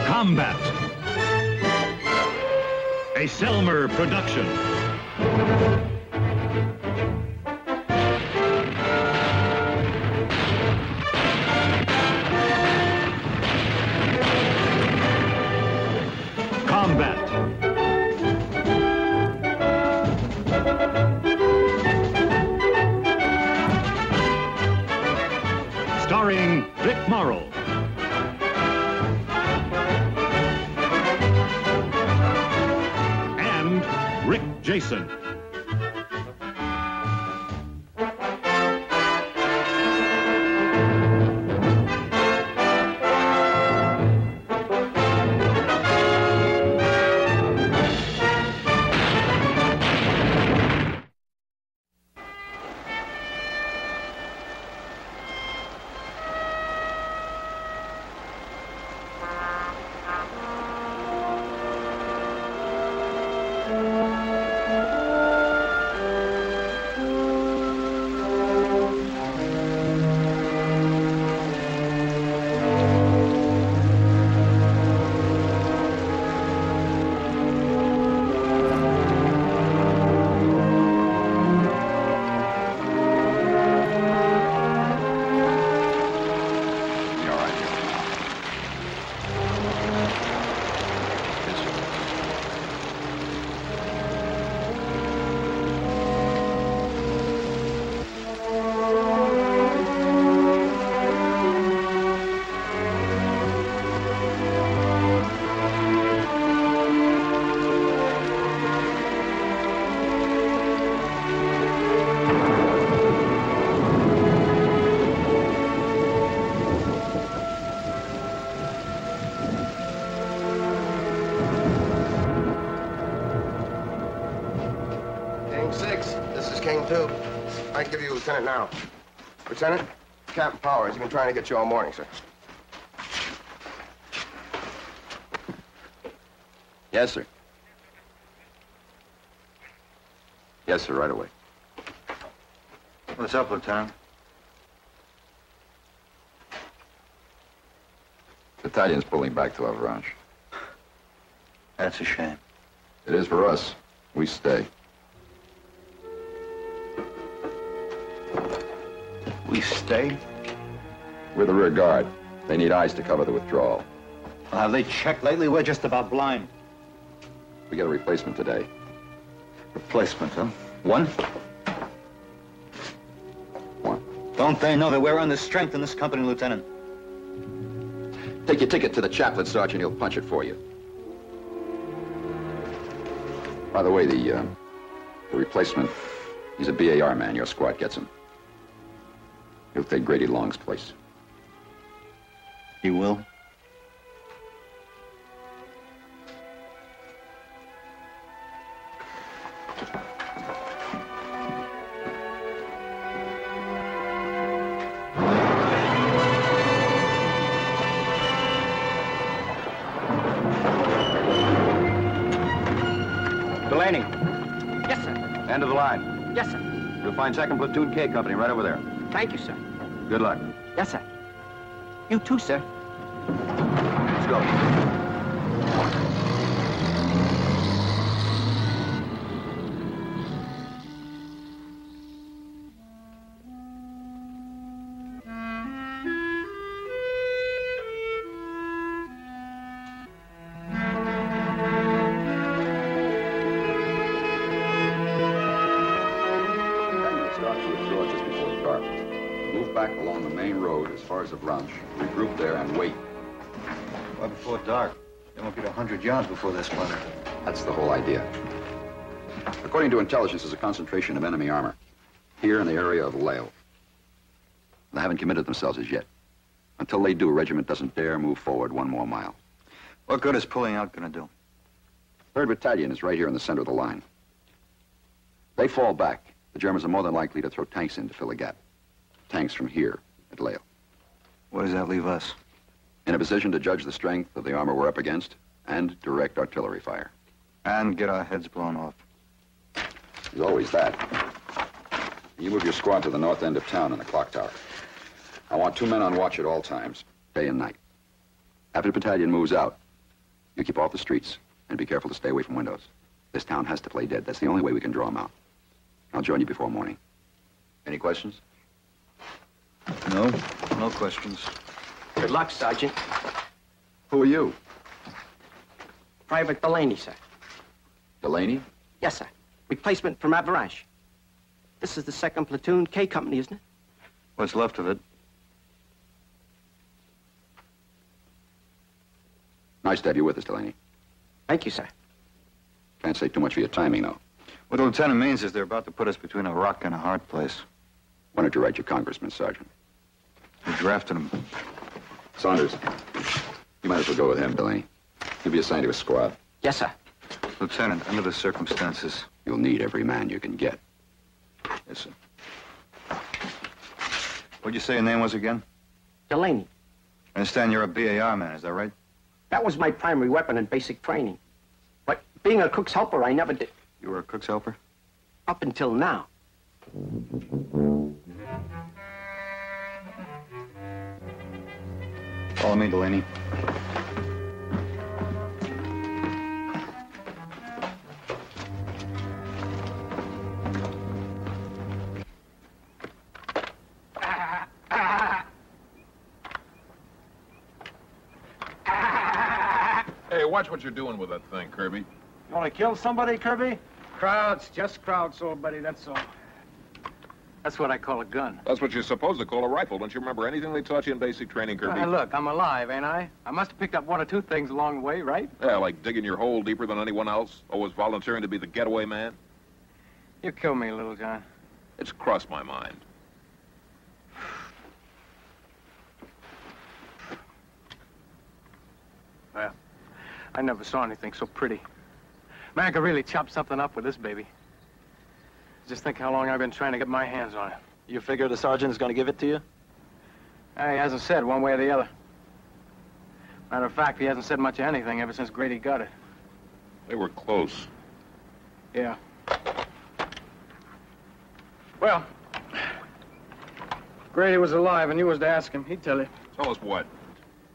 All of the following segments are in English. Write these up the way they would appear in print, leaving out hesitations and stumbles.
Combat, a Selmer production. Combat. Starring Vic Morrow. Rick Jason. I can give you a lieutenant now. Lieutenant, Captain Powers. He's been trying to get you all morning, sir. Yes, sir. Yes, sir, right away. What's up, Lieutenant? Battalion's pulling back to Avranches. That's a shame. It is for us. We stay. We stay? We're the rear guard. They need eyes to cover the withdrawal. Well, have they checked lately? We're just about blind. We get a replacement today. Replacement, huh? One? One. Don't they know that we're under strength in this company, Lieutenant? Take your ticket to the chaplain, Sergeant. He'll punch it for you. By the way, the replacement, he's a BAR man. Your squad gets him. He'll take Grady Long's place. He will? Delaney, Yes, sir. end of the line. Yes, sir. You'll find 2nd Platoon K Company right over there. Thank you, sir. Good luck. Yes, sir. You too, sir. Let's go. Back along the main road as far as the branch. Regroup there and wait. Why before dark? They won't get 100 yards before they're splintered. That's the whole idea. According to intelligence, there's a concentration of enemy armor here in the area of Lale. They haven't committed themselves as yet. Until they do, regiment doesn't dare move forward 1 more mile. What good is pulling out gonna do? 3rd Battalion is right here in the center of the line. They fall back. The Germans are more than likely to throw tanks in to fill a gap. Tanks from here at Lale. Where does that leave us? In a position to judge the strength of the armor we're up against and direct artillery fire. And get our heads blown off. There's always that. You move your squad to the north end of town in the clock tower. I want 2 men on watch at all times, day and night. After the battalion moves out, you keep off the streets and be careful to stay away from windows. This town has to play dead. That's the only way we can draw them out. I'll join you before morning. Any questions? No, no questions. Good luck, Sergeant. Who are you? Private Delaney, sir. Delaney? Yes, sir. Replacement from Avalanche. This is the 2nd Platoon K Company, isn't it? What's left of it? Nice to have you with us, Delaney. Thank you, sir. Can't say too much for your timing, though. What the lieutenant means is they're about to put us between a rock and a hard place. Why don't you write your congressman, Sergeant? We drafted him. Saunders, you might as well go with him, Delaney. You'll be assigned to a squad. Yes, sir. Lieutenant, under the circumstances. You'll need every man you can get. Yes, sir. What'd you say your name was again? Delaney. I understand you're a BAR man, is that right? That was my primary weapon in basic training. But being a cook's helper, I never did. You were a cook's helper? Up until now. Follow me, Delaney. Hey, watch what you're doing with that thing, Kirby. You want to kill somebody, Kirby? Crowds, just crowds, old buddy, that's all. That's what I call a gun. That's what you're supposed to call a rifle. Don't you remember anything they taught you in basic training, Kirby? Look, I'm alive, ain't I? I must have picked up 1 or 2 things along the way, right? Yeah, like digging your hole deeper than anyone else, always volunteering to be the getaway man. You kill me, Little John. It's crossed my mind. Well, I never saw anything so pretty. Man could really chop something up with this baby. Just think how long I've been trying to get my hands on it. You figure the sergeant is going to give it to you? He hasn't said one way or the other. Matter of fact, he hasn't said much of anything ever since Grady got it. They were close. Yeah. Well, Grady was alive and you was to ask him. He'd tell you. Tell us what?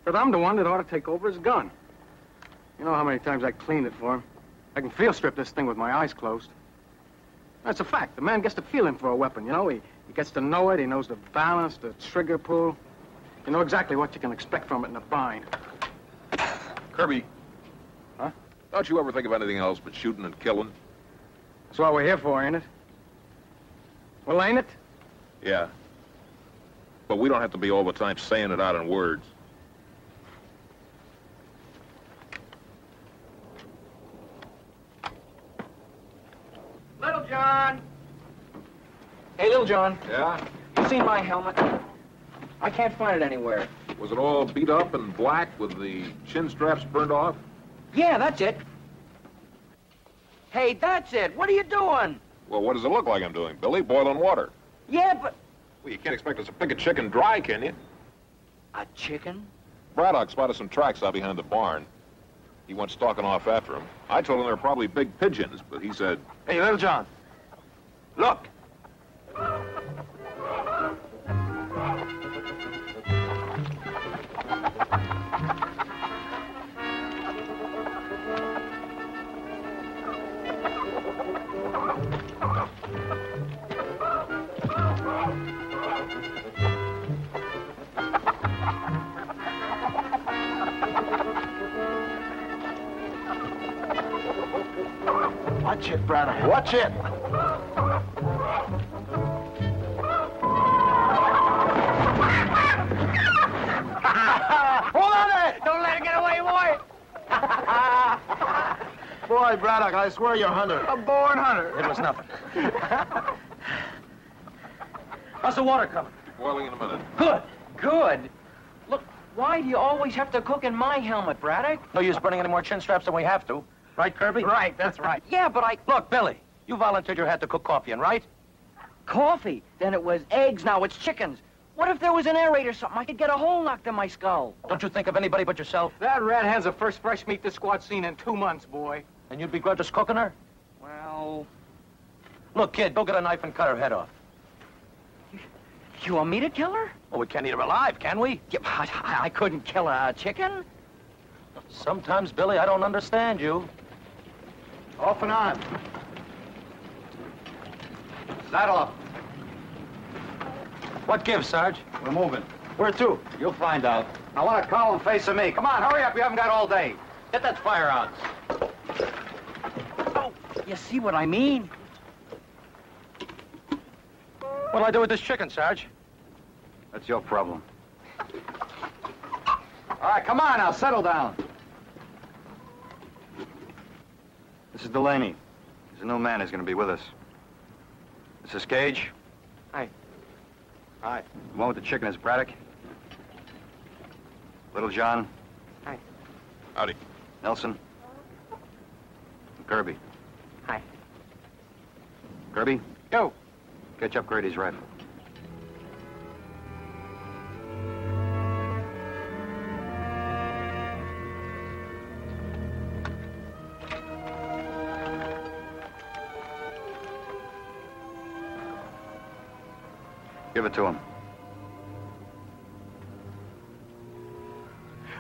But I'm the one that ought to take over his gun. You know how many times I cleaned it for him. I can field strip this thing with my eyes closed. That's a fact. The man gets the feeling for a weapon, you know? He gets to know it. He knows the balance, the trigger pull. You know exactly what you can expect from it in a bind. Kirby. Huh? Don't you ever think of anything else but shooting and killing? That's what we're here for, ain't it? Well, ain't it? Yeah. But we don't have to be all the time saying it out in words. Little John! Hey, Little John. Yeah? You seen my helmet? I can't find it anywhere. Was it all beat up and black with the chin straps burned off? Yeah, that's it. Hey, that's it. What are you doing? Well, what does it look like I'm doing, Billy? Boiling water. Yeah, but... Well, you can't expect us to pick a chicken dry, can you? A chicken? Braddock spotted some tracks out behind the barn. He went stalking off after him. I told him they were probably big pigeons, but he said, Hey, Little John. Look. Watch it, brother. Watch it. Hold on there! Don't let it get away, boy! Boy, Braddock, I swear you're a hunter. A born hunter. It was nothing. How's the water coming? boiling in a minute. Good, good. Look, why do you always have to cook in my helmet, Braddock? No use burning any more chin straps than we have to. Right, Kirby? Right, that's right. Yeah, but Look, Billy, you volunteered your head to cook coffee in, right? Coffee. Then it was eggs, now it's chickens. What if there was an aerator or something? I could get a hole knocked in my skull. Don't you think of anybody but yourself? That red hen's the first fresh meat this squad's seen in 2 months, boy. And you'd begrudge us cooking her? Well... Look, kid, go get a knife and cut her head off. You want me to kill her? Well, we can't eat her alive, can we? Yeah, I couldn't kill a chicken. Sometimes, Billy, I don't understand you. Off and on. Saddle up. What gives, Sarge? We're moving. Where to? You'll find out. I want a column facing me. Come on, hurry up. You haven't got all day. Get that fire out. Oh, you see what I mean? What'll I do with this chicken, Sarge? That's your problem. All right, come on now. Settle down. This is Delaney. There's a new man who's going to be with us. This is Gage. Hi. Hi. The one with the chicken is Braddock. Little John. Hi. Howdy. Nelson. And Kirby. Hi. Kirby, Go. catch up Grady's rifle. Give it to him.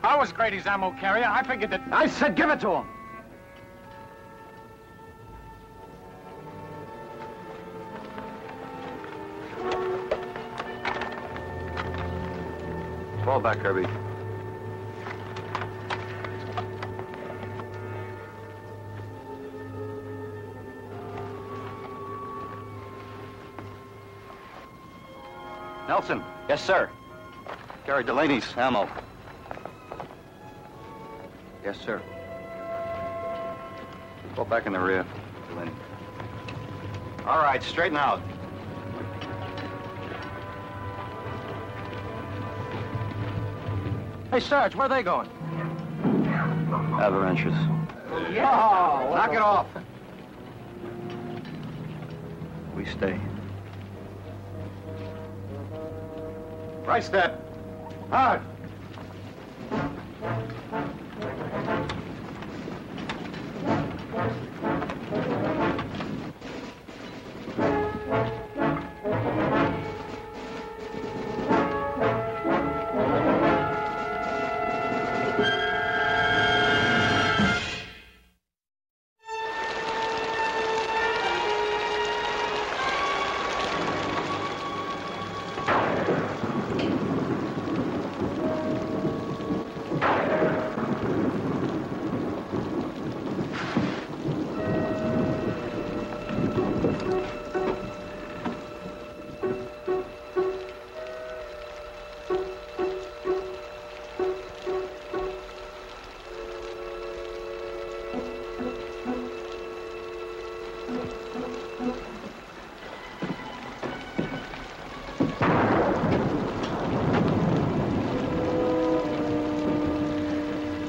I was Grady's ammo carrier. I figured that... I said give it to him. Fall back, Kirby. Nelson, Yes, sir. carry Delaney's ammo. Yes, sir. Fall back in the rear, Delaney. All right, straighten out. Hey, Sarge, where are they going? Avalanches. Oh, knock it off. We stay. Right step. Hard.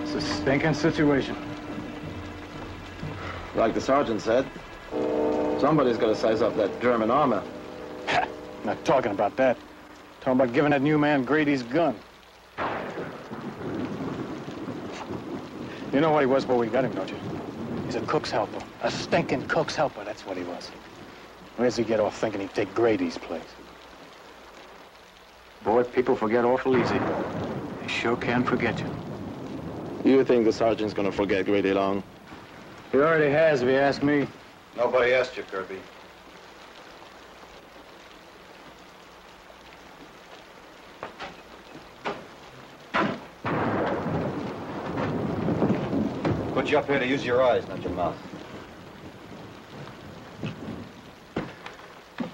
It's a stinking situation. Like the sergeant said, somebody's got to size up that German armor. Not talking about that. Talking about giving that new man Grady's gun. You know what he was before we got him, don't you? He's a cook's helper. A stinking cook's helper, that's what he was. Where's he get off thinking he'd take Grady's place? Boy, people forget awful easy. They sure can forget you. You think the sergeant's gonna forget Grady long? He already has, if you ask me. Nobody asked you, Kirby. Put you up here to use your eyes, not your mouth.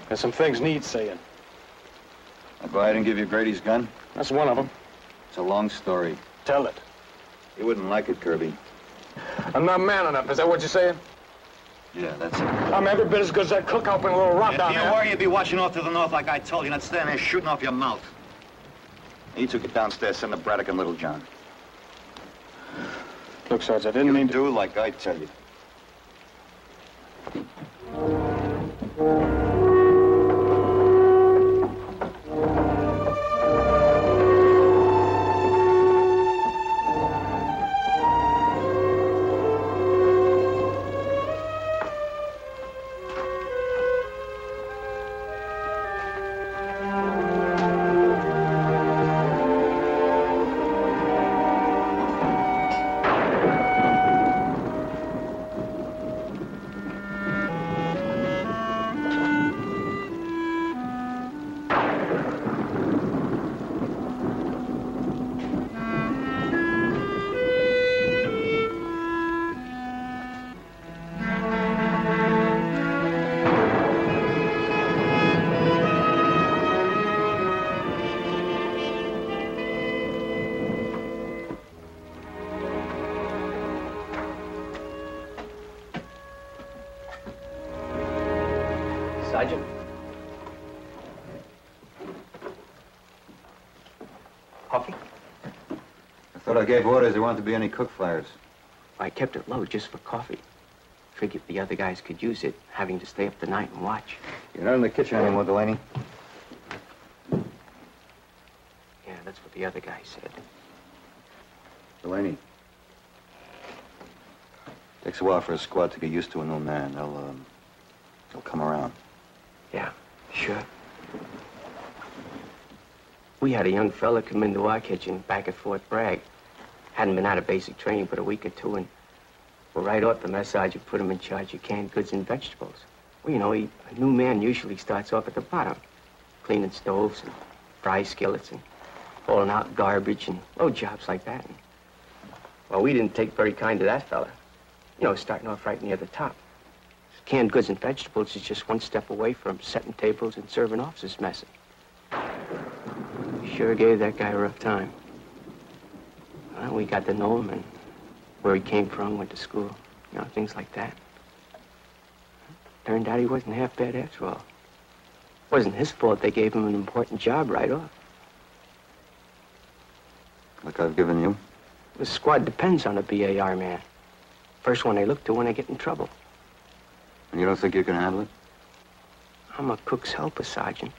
There's some things need saying. I'll go ahead and give you Grady's gun. That's one of them. It's a long story. Tell it. You wouldn't like it, Kirby. I'm not man enough, is that what you're saying? Yeah, that's it. I'm every bit as good as that cook helping a little rock down If you there. were, you'd be watching off to the north like I told you, not standing there shooting off your mouth. He took it downstairs, send to Braddock and Little John. Look, Sarge, I didn't mean to... Do like I tell you. Sergeant? Coffee? I thought I gave orders there weren't to be any cook fires. I kept it low just for coffee. Figured the other guys could use it, having to stay up the night and watch. You're not in the kitchen anymore, Delaney. Yeah, that's what the other guy said. Delaney. Takes a while for a squad to get used to a new man. They'll come around. Yeah, sure. We had a young fella come into our kitchen back at Fort Bragg. Hadn't been out of basic training but a week or two, and well, right off the mess sergeant put him in charge of canned goods and vegetables. Well, you know, a new man usually starts off at the bottom, cleaning stoves and fry skillets and hauling out garbage and load jobs like that. And, well, we didn't take very kind to that fella. You know, starting off right near the top. Canned goods and vegetables is just one step away from setting tables and serving officers' messes. Sure gave that guy a rough time. Well, we got to know him and where he came from, went to school, you know, things like that. Turned out he wasn't half bad after all. Wasn't his fault they gave him an important job right off. Like I've given you? The squad depends on a BAR man. First one they look to when they get in trouble. And you don't think you can handle it? I'm a cook's helper, Sergeant.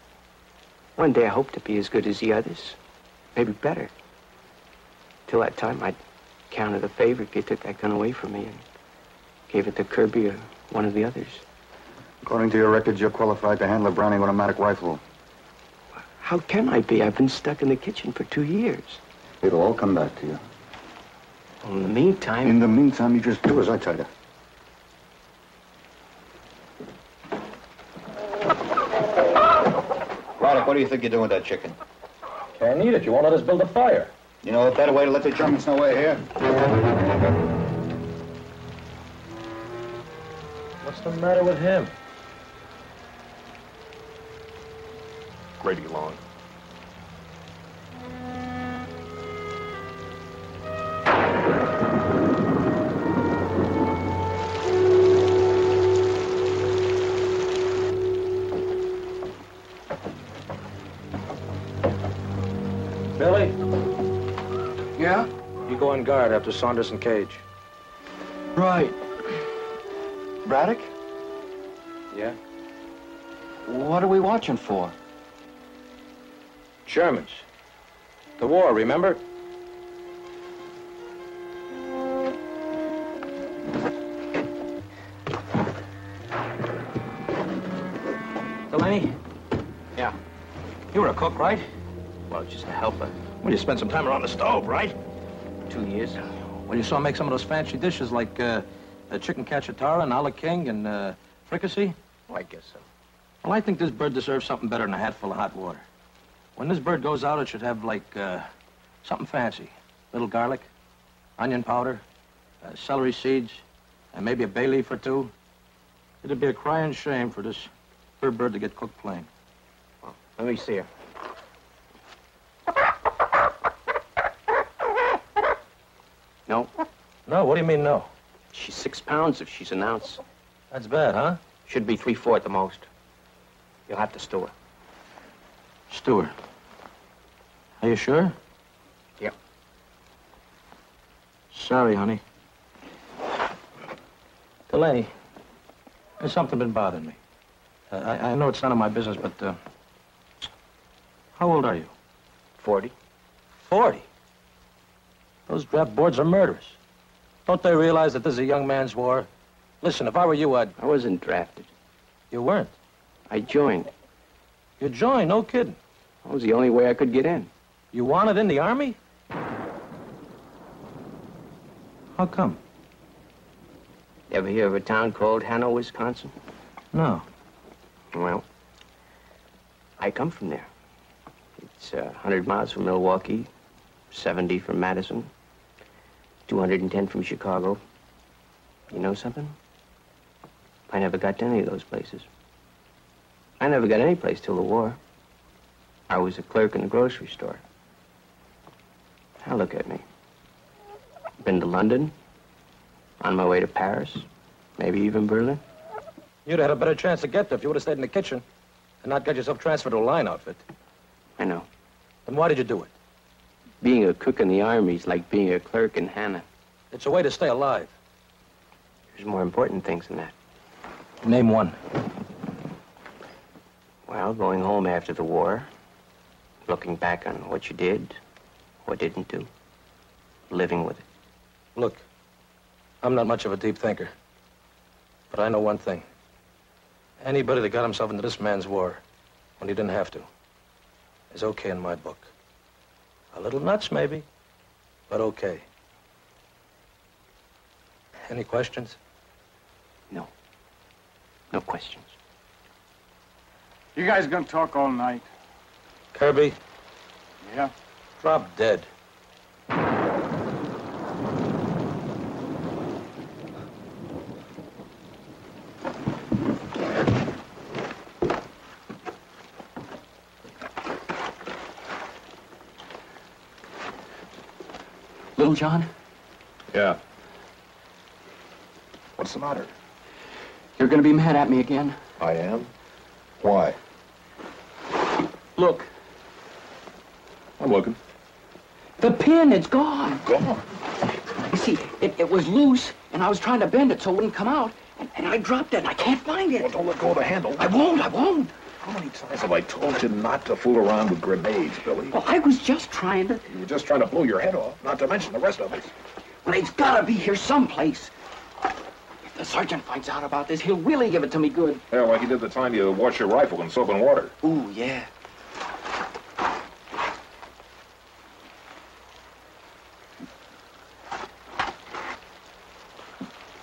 One day I hope to be as good as the others. Maybe better. Till that time, I'd count it a favor if you took that gun away from me and gave it to Kirby or one of the others. According to your records, you're qualified to handle a Browning automatic rifle. How can I be? I've been stuck in the kitchen for 2 years. It'll all come back to you. Well, in the meantime... In the meantime, you just do as I tell you. Braddock, what do you think you're doing with that chicken? Can't eat it. You won't let us build a fire. You know a better way to let the Germans know we're here? What's the matter with him? Grady Long. Billy, Yeah? you go on guard after Saunders and Cage. Right. Braddock? Yeah? What are we watching for? Germans. The war, remember? Delaney? Yeah. You were a cook, right? Well, just a helper. Well, you spent some time around the stove, right? 2 years. Well, you saw make some of those fancy dishes like chicken cacciatore and alla king and fricassee? Oh, I guess so. Well, I think this bird deserves something better than a hatful of hot water. When this bird goes out, it should have, like, something fancy. Little garlic, onion powder, celery seeds, and maybe a bay leaf or two. It'd be a crying shame for this bird to get cooked plain. Well, let me see her. No. No? What do you mean, no? She's 6 pounds if she's an ounce. That's bad, huh? Should be 3/4 the most. You'll have to stew her. Stew her. Are you sure? Yep. Sorry, honey. Delaney, there's something been bothering me. I know it's none of my business, but, how old are you? 40. 40? Those draft boards are murderous. Don't they realize that this is a young man's war? Listen, if I were you, I wasn't drafted. You weren't? I joined. You joined? No kidding. That was the only way I could get in. You wanted in the Army? How come? You ever hear of a town called Hanno, Wisconsin? No. Well, I come from there. It's 100 miles from Milwaukee, 70 from Madison, 210 from Chicago. You know something? I never got to any of those places. I never got any place till the war. I was a clerk in a grocery store. Now look at me. Been to London, on my way to Paris, maybe even Berlin. You'd have had a better chance to get there if you would have stayed in the kitchen and not got yourself transferred to a line outfit. I know. Then why did you do it? Being a cook in the Army is like being a clerk in Hannah. It's a way to stay alive. There's more important things than that. Name one. Well, going home after the war, looking back on what you did, what didn't do, living with it. Look, I'm not much of a deep thinker, but I know one thing. Anybody that got himself into this man's war when he didn't have to is okay in my book. A little nuts, maybe, but okay. Any questions? No. No questions. You guys gonna talk all night? Kirby? Yeah? Drop dead. Little John? Yeah. What's the matter? You're gonna be mad at me again. I am? Why? Look. I'm looking. The pin, it's gone. Gone? You see, it was loose, and I was trying to bend it so it wouldn't come out, and I dropped it, and I can't find it. Well, don't let go of the handle. I won't. How many times have I told you not to fool around with grenades, Billy? Well, I was just trying to... You were just trying to blow your head off, not to mention the rest of us. Well, it's gotta be here someplace. If the sergeant finds out about this, he'll really give it to me good. Yeah, like he did the time you washed your rifle in soap and water. Ooh, yeah.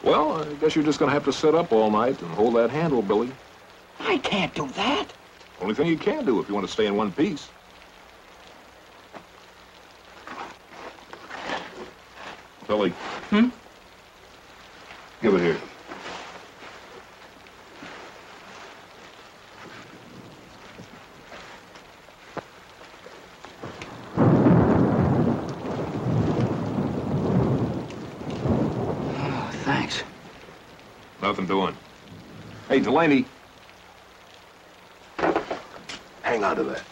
Well, I guess you're just gonna have to sit up all night and hold that handle, Billy. I can't do that. Only thing you can do if you want to stay in one piece. Billy. Give it here. Oh, thanks. Nothing doing. Hey, Delaney. Hang on to that.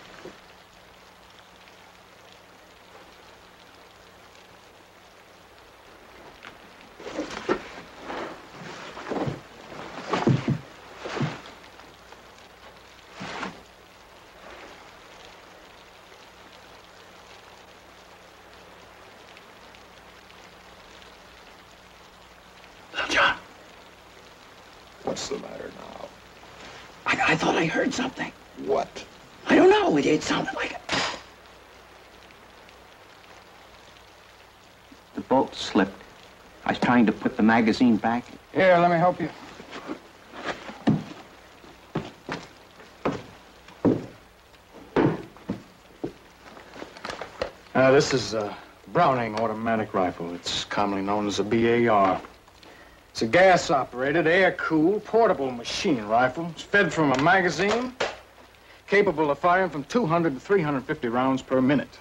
Little John. What's the matter now? I I thought I heard something. What? I don't know. It sounded like it. The bolt slipped. I was trying to put the magazine back. Here, let me help you. This is a Browning automatic rifle. It's commonly known as a BAR. It's a gas-operated, air-cooled, portable machine rifle. It's fed from a magazine, capable of firing from 200 to 350 rounds per minute.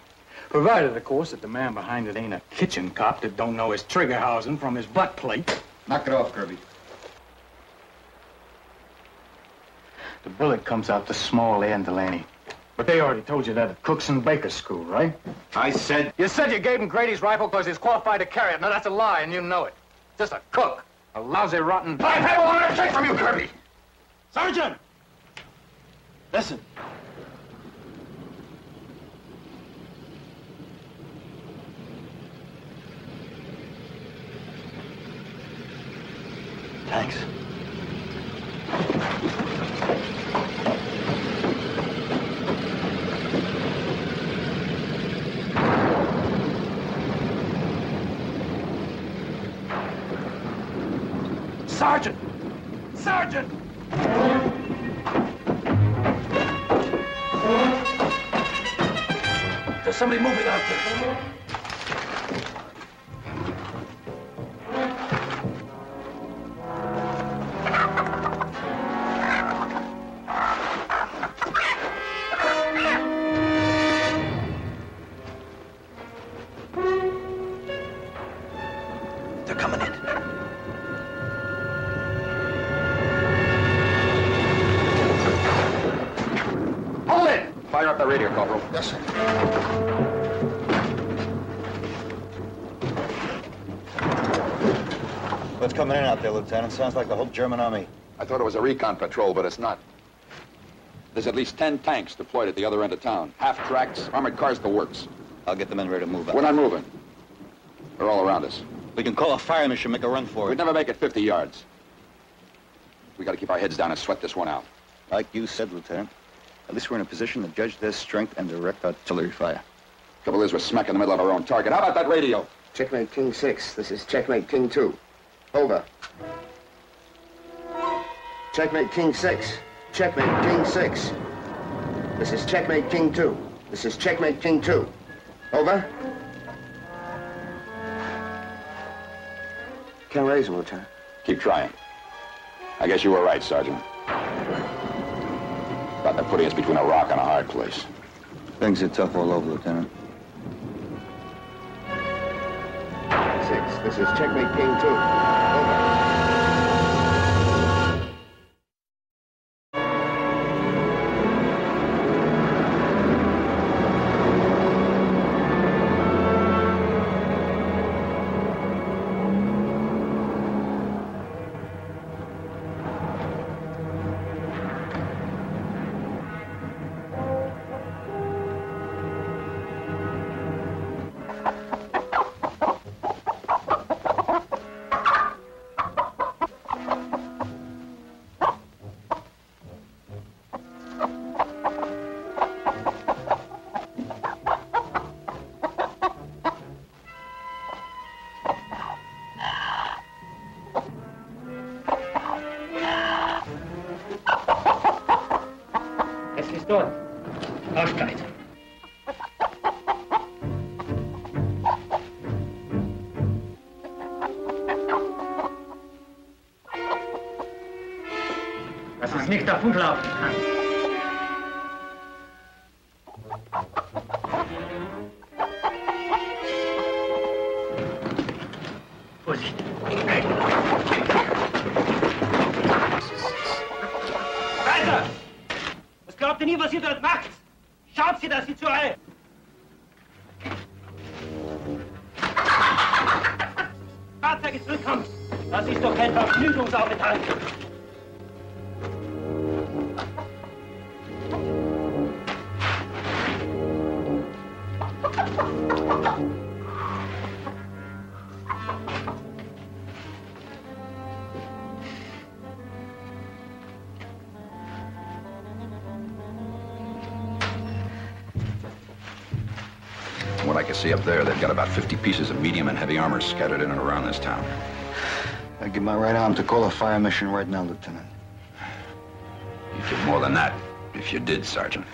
Provided, of course, that the man behind it ain't a kitchen cop that don't know his trigger housing from his butt plate. Knock it off, Kirby. The bullet comes out the small end, Delaney. But they already told you that at Cooks and Baker School, right? I said... You said you gave him Grady's rifle because he's qualified to carry it. Now, that's a lie, and you know it. Just a cook. A lousy, rotten... I've had a lot of shit from you, Kirby! Sergeant! Listen. Thanks. Sergeant! Sergeant! There's somebody moving out there. They're coming in. Hold it! Fire up the radio, Corporal. Yes, sir. What's coming in out there, Lieutenant? Sounds like the whole German army. I thought it was a recon patrol, but it's not. There's at least 10 tanks deployed at the other end of town. Half-tracks, armored cars, the works. I'll get the men ready to move out. We're not moving. They're all around us. We can call a fire mission, make a run for We'd it. never make it 50 yards. We gotta keep our heads down and sweat this one out. Like you said, Lieutenant. At least we're in a position to judge their strength and direct artillery fire. Trouble is, we're smack in the middle of our own target. How about that radio? Checkmate King 6. This is Checkmate King 2. Over. Checkmate King 6. Checkmate King 6. This is Checkmate King 2. This is Checkmate King 2. Over. Can't raise him, Lieutenant. Keep trying. I guess you were right, Sergeant. About that putting us between a rock and a hard place. Things are tough all over, Lieutenant. 6. This is Checkmate King 2. Over. Dort. Aufsteigt. Das ist nicht der Funklauf. Vorsicht. Weiter! Was glaubt ihr nie, was ihr dort macht? Schaut sie, dass sie zur Reihe. Fahrzeuge zurückkommen. Das ist doch kein Vergnügungsaufenthalt. what I can see up there, they've got about 50 pieces of medium and heavy armor scattered in and around this town. I give my right arm to call a fire mission right now, Lieutenant. You'd give more than that if you did, Sergeant.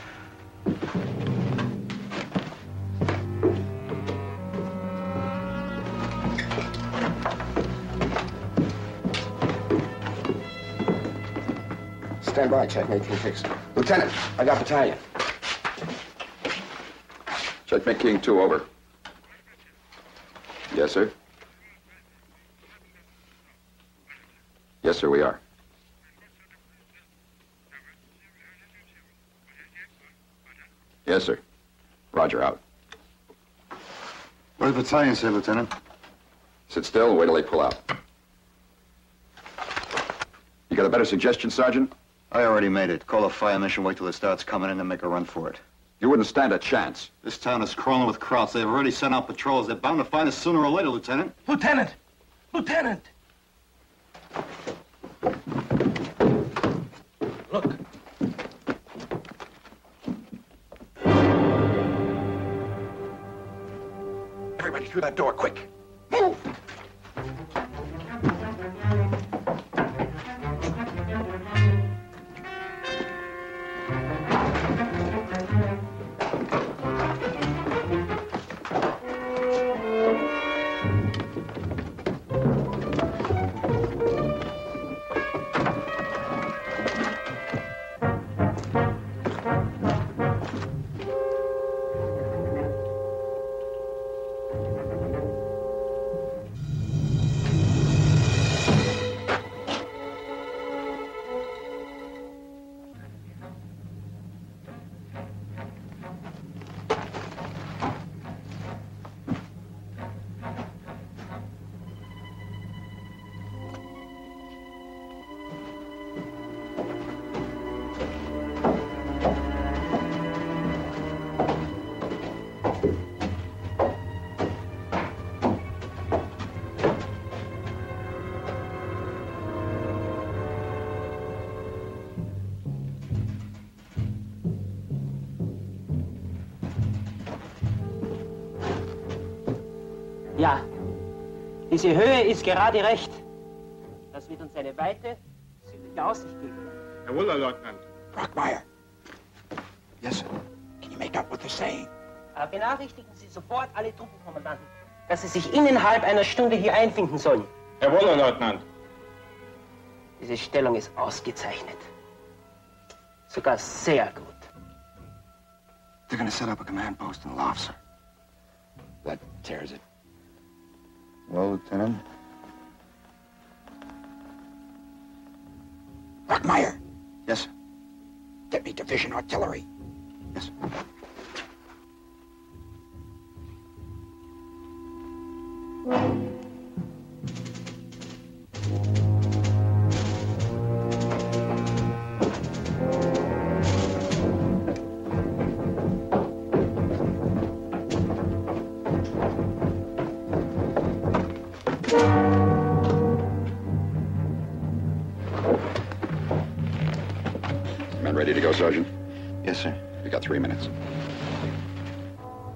Stand by, checkmate King 6. Lieutenant, I got battalion. Checkmate King 2, over. Yes, sir? Yes, sir, we are. Yes, sir. Roger, out. What does the battalion say, Lieutenant? Sit still and wait till they pull out. You got a better suggestion, Sergeant? I already made it. Call a fire mission, wait till it starts coming in and make a run for it. You wouldn't stand a chance. This town is crawling with Krauts. They've already sent out patrols. They're bound to find us sooner or later, Lieutenant. Lieutenant! Lieutenant! Look. Everybody through that door, quick. Move! Ja, diese Höhe ist gerade recht. Das wird uns eine weite südliche Aussicht geben. Herr Wuller, Leutnant. Brockmeyer. Yes, sir. Can you make out what they're saying? Benachrichtigen Sie sofort alle Truppenkommandanten, dass sie sich innerhalb einer Stunde hier einfinden sollen. Herr Wuller, Leutnant. Diese Stellung ist ausgezeichnet. Sogar sehr gut. They're gonna set up a command post in Loft, sir. That tears it. Well, Lieutenant? Brockmeyer. Yes, sir. Get me division artillery. Yes, sir. Men ready to go, Sergeant? Yes, sir. We got 3 minutes.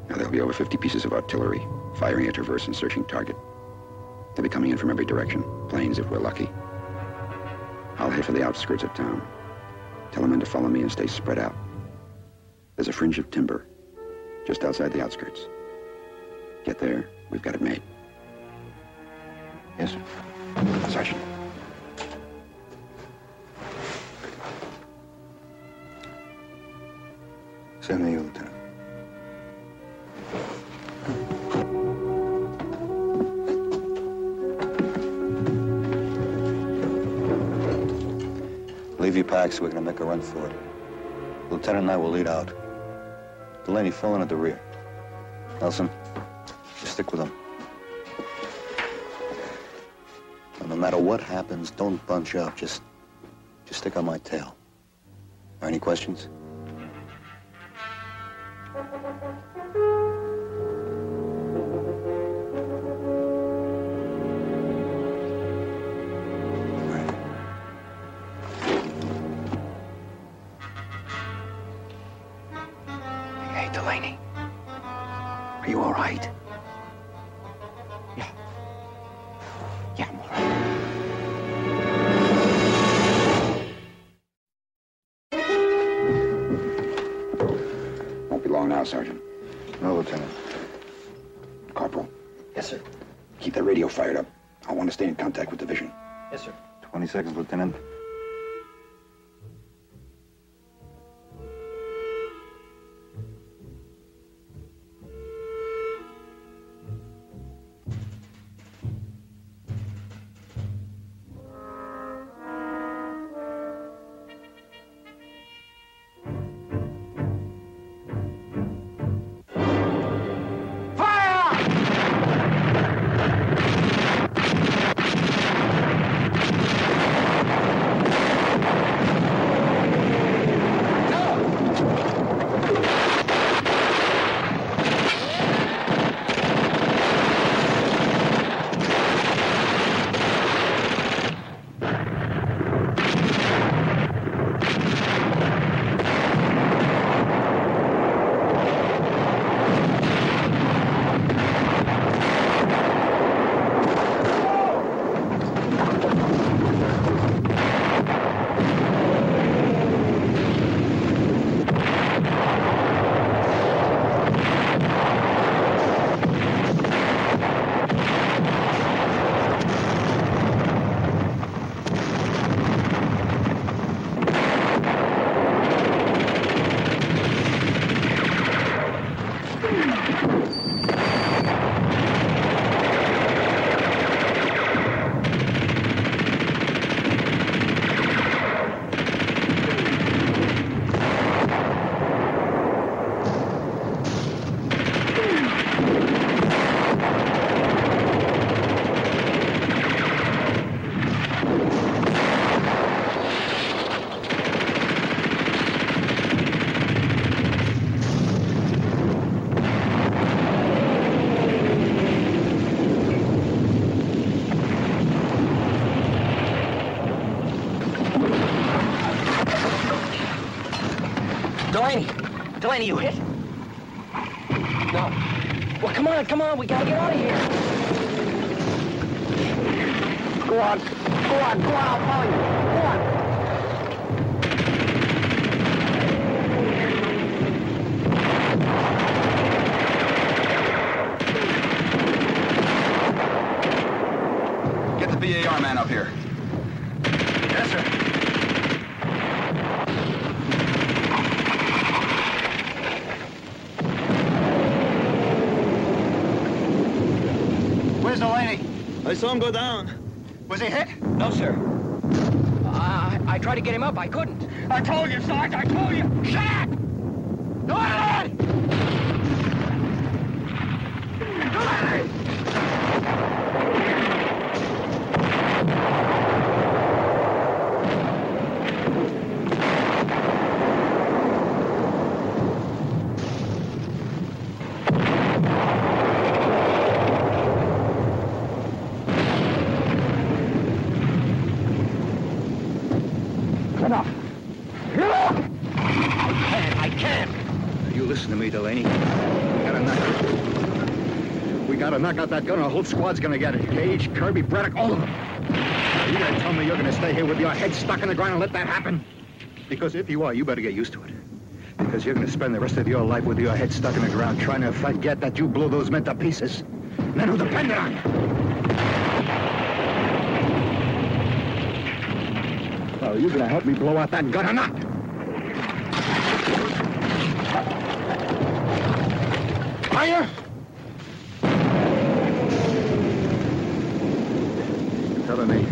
Now, there'll be over 50 pieces of artillery, firing a traverse and searching target. They'll be coming in from every direction, planes if we're lucky. I'll head for the outskirts of town. Tell the men to follow me and stay spread out. There's a fringe of timber just outside the outskirts. Get there, we've got it made. Yes, sir. Sergeant. Same to you, Lieutenant. Leave your packs, we're gonna make a run for it. Lieutenant and I will lead out. Delaney, fill in at the rear. Nelson, you stick with them. And no matter what happens, don't bunch up. Just stick on my tail. Are any questions? Hey, Delaney. Are you all all right? Yeah. Yeah, I'm all right. Won't be long now, Sergeant. No, Lieutenant. Corporal, Yes, sir. keep the radio fired up. I want to stay in contact with Division. Yes, sir. 20 seconds, Lieutenant. Delaney, you hit? No. Well, come on, we gotta get out of here. Go on, I'll follow you. Go on. Get the BAR man up here. Yes, sir. Where's Delaney? I saw him go down. Was he hit? No, sir. I tried to get him up. I couldn't. I told you, Sarge, I told you! Shut up! Delaney! Delaney! Enough. I can't. You listen to me, Delaney. We gotta knock out that gun, or the whole squad's gonna get it. Gage, Kirby, Braddock, all of them. Are you gonna tell me you're gonna stay here with your head stuck in the ground and let that happen? Because if you are, you better get used to it. Because you're gonna spend the rest of your life with your head stuck in the ground trying to forget that you blew those men to pieces. Men who depended on you. Are you gonna help me blow out that gun or not? Are you? You're telling me.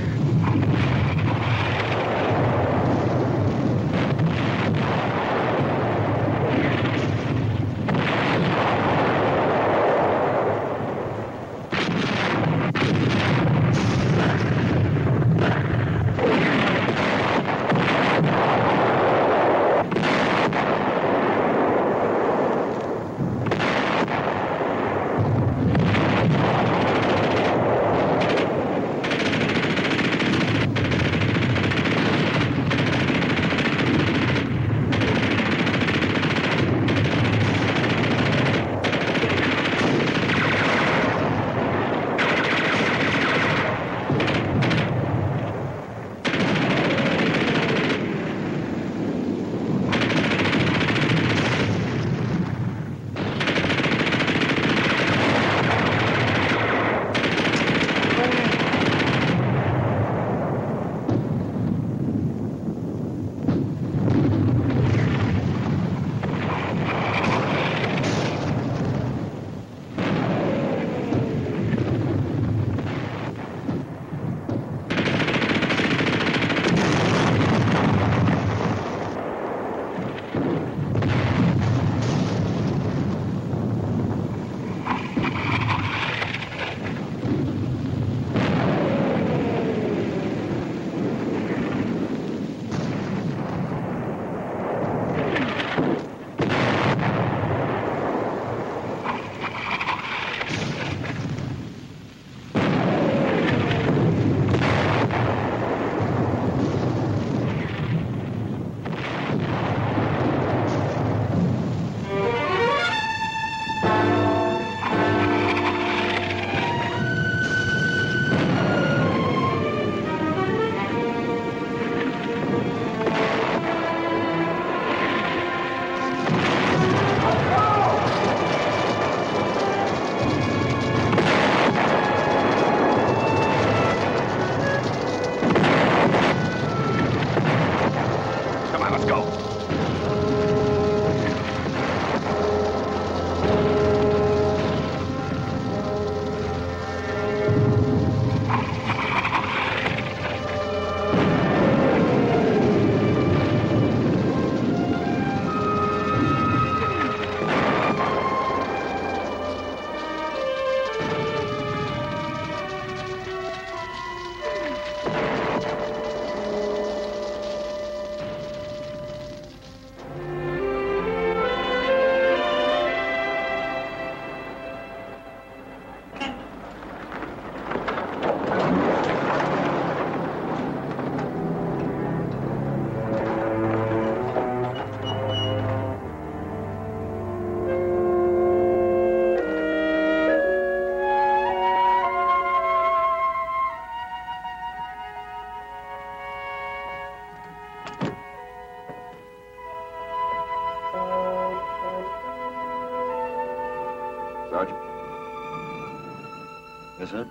Yes, sir.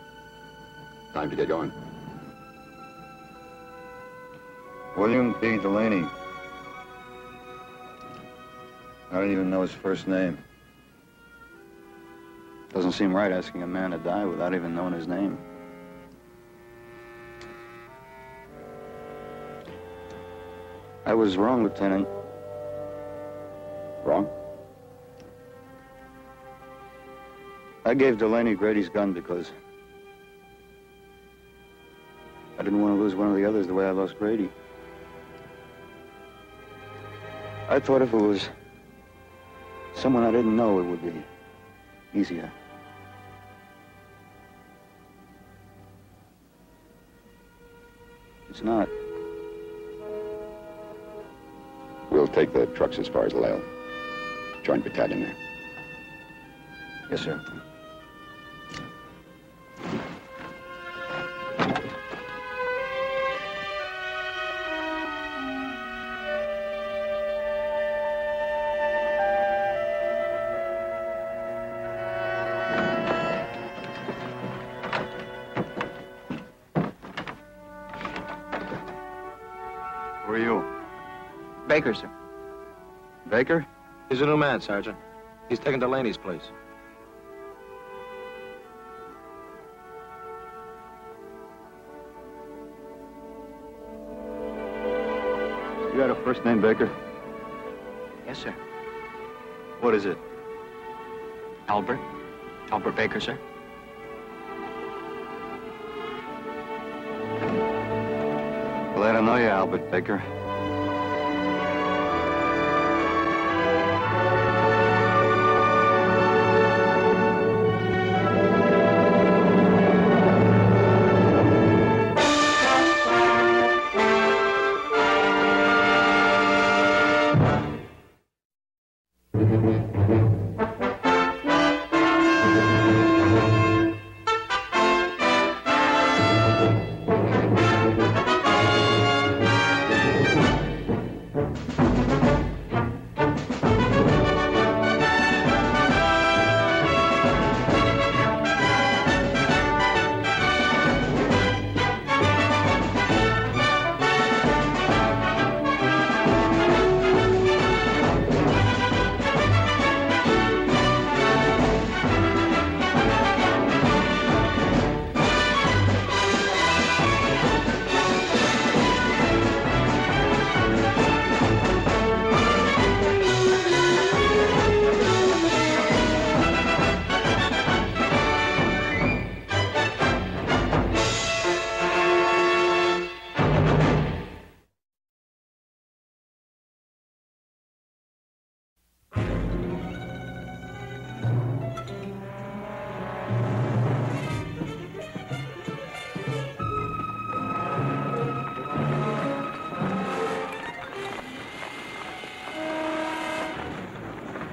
Time to get going. William B. Delaney. I don't even know his first name. Doesn't seem right asking a man to die without even knowing his name. I was wrong, Lieutenant. Wrong? I gave Delaney Grady's gun because I didn't want to lose one of the others the way I lost Grady. I thought if it was someone I didn't know, it would be easier. It's not. We'll take the trucks as far as Lyle. Joint battalion there. Yes, sir. Who are you? Baker, sir. Baker? He's a new man, Sergeant. He's taking Delaney's place. You got a first name, Baker? Yes, sir. What is it? Albert. Albert Baker, sir. Glad I know you, Albert Baker.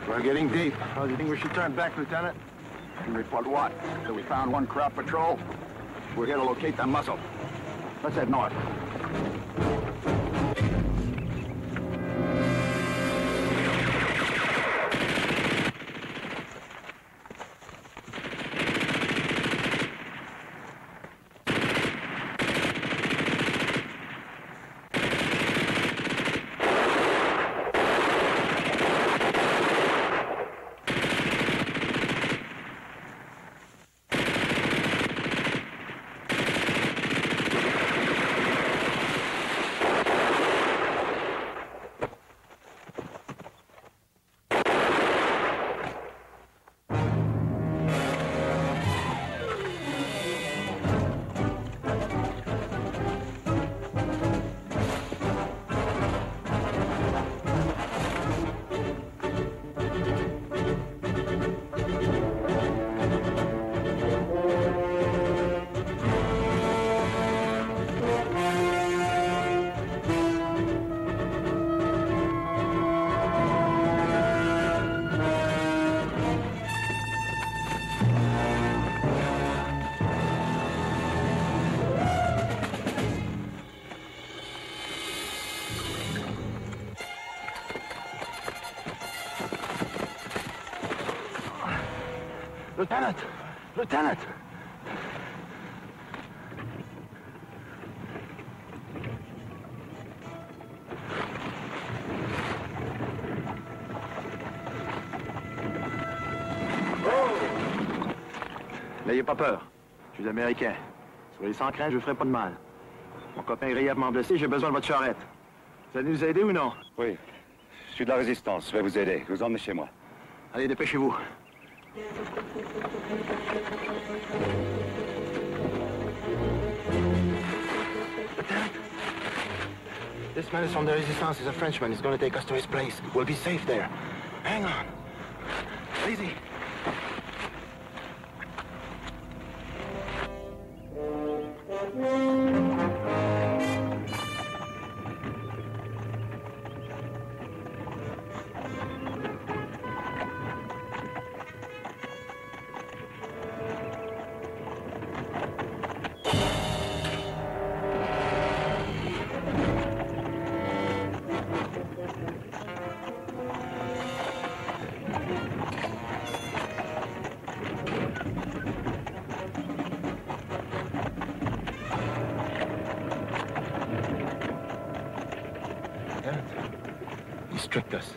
We're getting deep. Oh, do you think we should turn back, Lieutenant? And report what? That we found one crowd patrol? We're here to locate that muscle. Let's head north. Lieutenant! Lieutenant! N'ayez pas peur. Je suis américain. Soyez sans crainte, je ne vous ferai pas de mal. Mon copain est grièvement blessé, j'ai besoin de votre charrette. Vous allez nous aider ou non? Oui. Je suis de la résistance, je vais vous aider. Je vous emmène chez moi. Allez, dépêchez-vous. This man is from the Resistance. He's a Frenchman. He's going to take us to his place. We'll be safe there. Hang on. Easy. He's tricked us.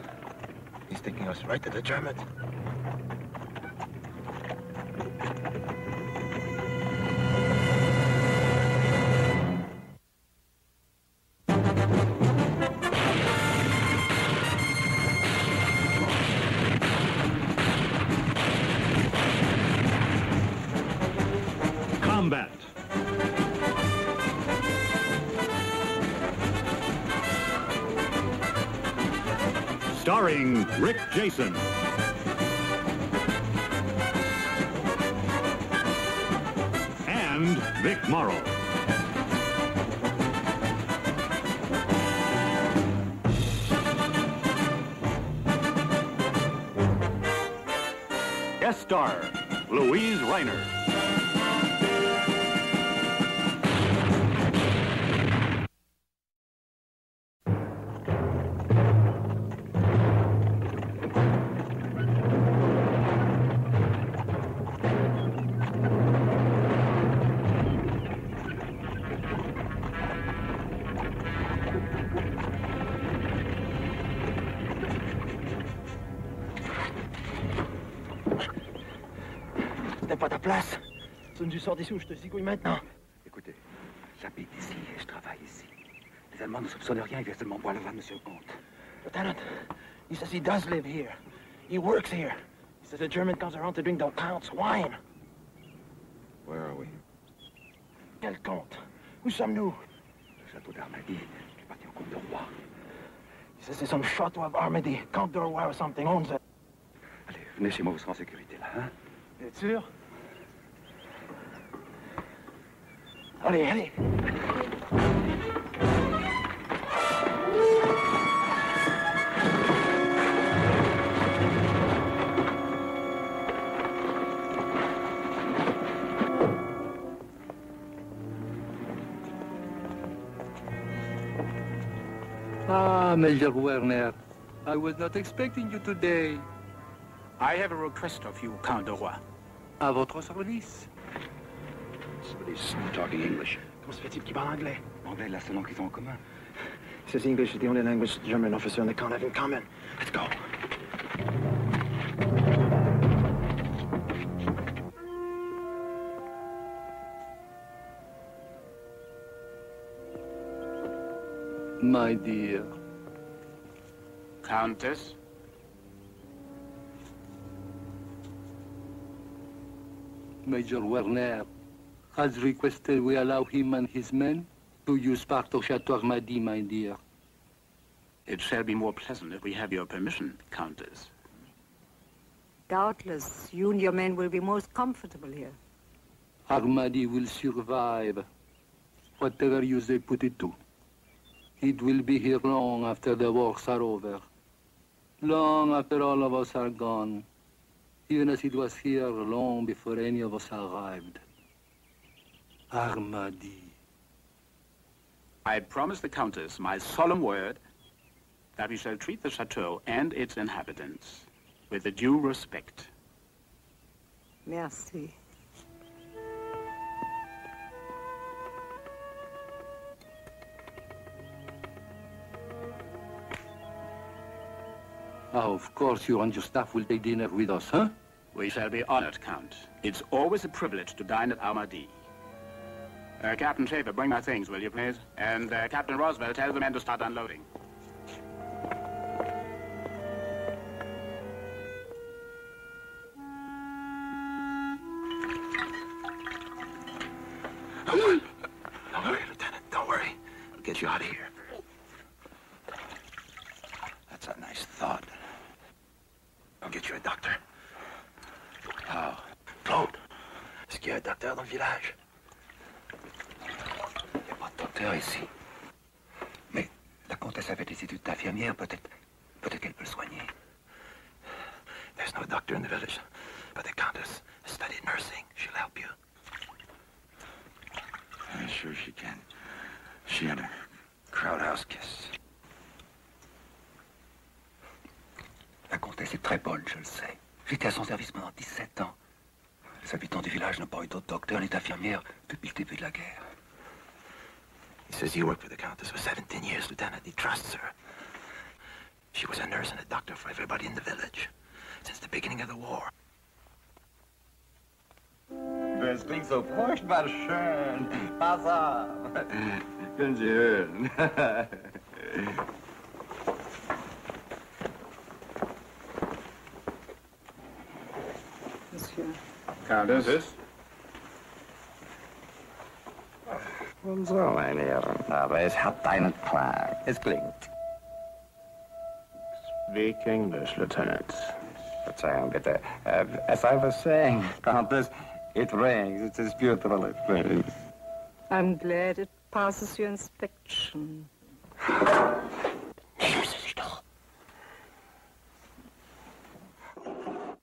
He's taking us right to the Germans. Combat. Starring Rick Jason. And Vic Morrow. Guest star, Louise Reiner. C'était pas ta place. Sonne du sort d'ici ou je te zigouille maintenant. Écoutez, j'habite ici et je travaille ici. Les Allemands ne soupçonnent rien, ils viennent seulement boire le vin de Monsieur le Comte. Lieutenant, he says he does live here. He works here. He says the German comes around to drink the Count's wine. Where are we? Quel Comte? Où sommes-nous? Le château d'Armady, qui appartient au comte de Roy. He says it's some château of Armady. Count de Roy or something owns it. Allez, venez chez moi, vous serez en sécurité là, hein? Êtes sûr? Allez, allez. Ah, Major Werner. I was not expecting you today. I have a request of you, Count de Roy. À votre service. Somebody's talking English. Comment se fait-il qu'il parle anglais? Anglais est la seule langue qu'ils ont en commun. He says English is the only language the German officer and the Count have in common. Let's go. My dear. Countess? Major Werner has requested we allow him and his men to use part of Chateau Armady, my dear. It shall be more pleasant if we have your permission, Countess. Doubtless, you and your men will be most comfortable here. Armady will survive, whatever use they put it to. It will be here long after the wars are over. Long after all of us are gone. Even as it was here long before any of us arrived. Armady. I promise the Countess my solemn word that we shall treat the chateau and its inhabitants with the due respect. Merci. Oh, of course, you and your staff will take dinner with us, huh? We shall be honored, Count. It's always a privilege to dine at Almaty. Captain Schaefer, bring my things, will you, please? And Captain Roswell, tell the men to start unloading. Don't worry, Lieutenant. Don't worry. I'll get you out of here. That's a nice thought. I'll get you a doctor. Oh, Claude, est-ce qu'il y a un docteur dans le village? Il n'y a pas de docteur ici. Mais la comtesse avait des études d'infirmière. Peut-être qu'elle peut le soigner. There's no doctor in the village, but the countess has studied nursing. She'll help you. I'm sure she can. She and her crowd-house kiss. La comtesse est très bonne, je le sais. J'étais à son service pendant 17 ans. Les habitants du village n'ont pas eu d'autre docteur ni d'infirmière depuis le début de la guerre. He says you worked for the countess for 17 years, Lieutenant. He trusts her. She was a nurse and a doctor for everybody in the village since the beginning of the war. Das klingt so furchtbar schön. Pass auf. Können Sie hören. Monsieur. Countess? Und so, meine Herren. Aber es hat einen Klang. Es klingt. Speak English, Lieutenant. Verzeihung, bitte. As I was saying, Countess, it rings. It's as beautiful as it rings. I'm glad it passes your inspection.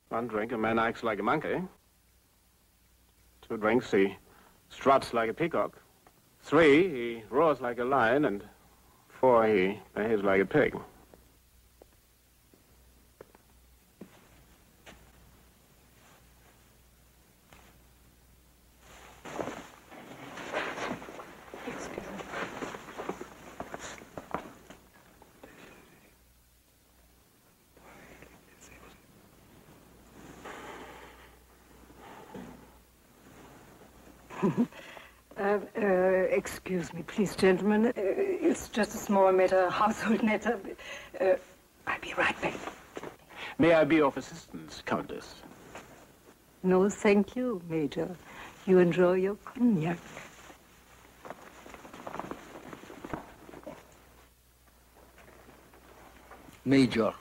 One drink, a man acts like a monkey. 2 drinks, he struts like a peacock. 3, he roars like a lion. And 4, he behaves like a pig. Excuse me, please, gentlemen. It's just a small matter, household matter. I'll be right back. May I be of assistance, Countess? No, thank you, Major. You enjoy your cognac. Major,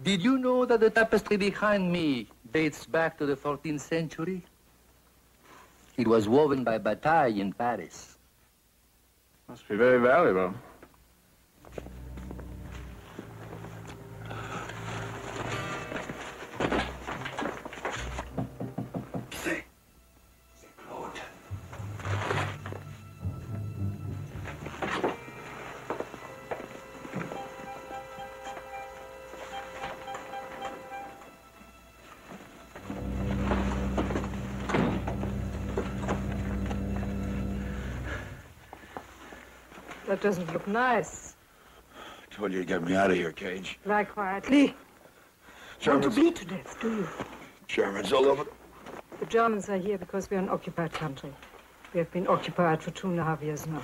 did you know that the tapestry behind me dates back to the 14th century? It was woven by Bataille in Paris. Must be very valuable. That doesn't look nice. I told you to get me out of here, Cage. Lie quietly. Want to bleed to death, do you? Germans all over. The Germans are here because we're an occupied country. We have been occupied for 2.5 years now.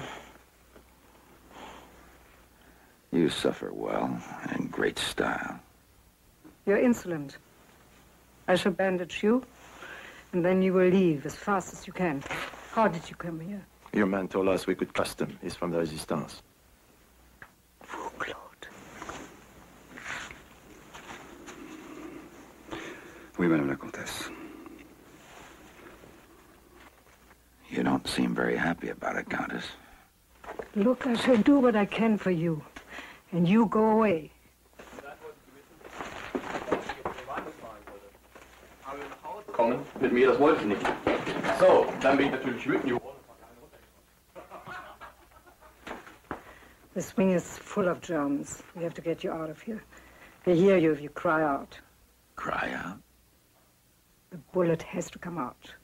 You suffer well, and in great style. You're insolent. I shall bandage you, and then you will leave as fast as you can. How did you come here? Your man told us we could trust him. He's from the Resistance. Vous, Claude. Oui, Madame la Comtesse. You don't seem very happy about it, Countess. Look, I shall do what I can for you, and you go away. Kommen mit mir, das wollte ich nicht. So, dann bin ich natürlich wütend. This wing is full of Germans. We have to get you out of here. They hear you if you cry out. Cry out? The bullet has to come out.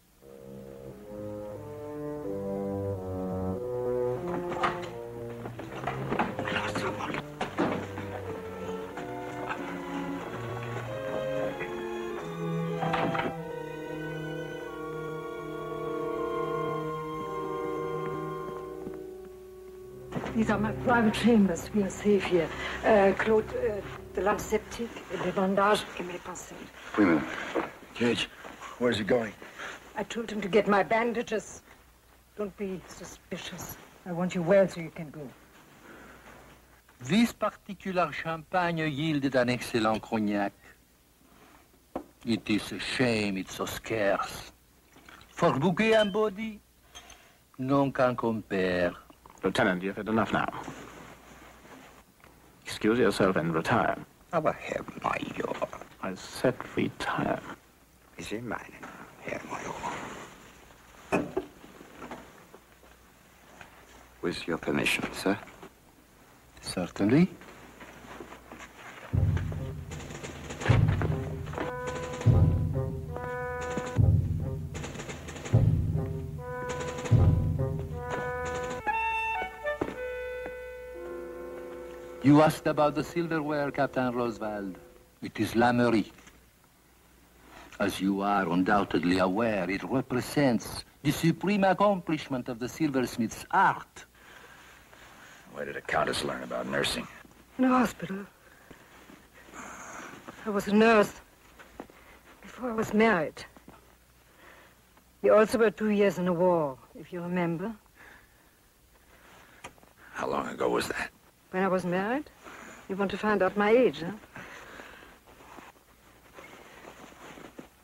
These are my private chambers. We are safe here. Claude, the lamp septic, the bandage, et mes pincettes. Wait a minute. Gage, where's he going? I told him to get my bandages. Don't be suspicious. I want you well so you can go. This particular champagne yielded an excellent cognac. It is a shame it's so scarce. For bouquet and body, none can compare. Lieutenant, you've had enough now. Excuse yourself and retire. Aber Herr Major. I said retire. Sie meinen, Herr Major. With your permission, sir. Certainly. You asked about the silverware, Captain Roswald. It is L'Amérique. As you are undoubtedly aware, it represents the supreme accomplishment of the silversmith's art. Where did a countess learn about nursing? In a hospital. I was a nurse before I was married. We also were 2 years in a war, if you remember. How long ago was that? When I was married? You want to find out my age, huh?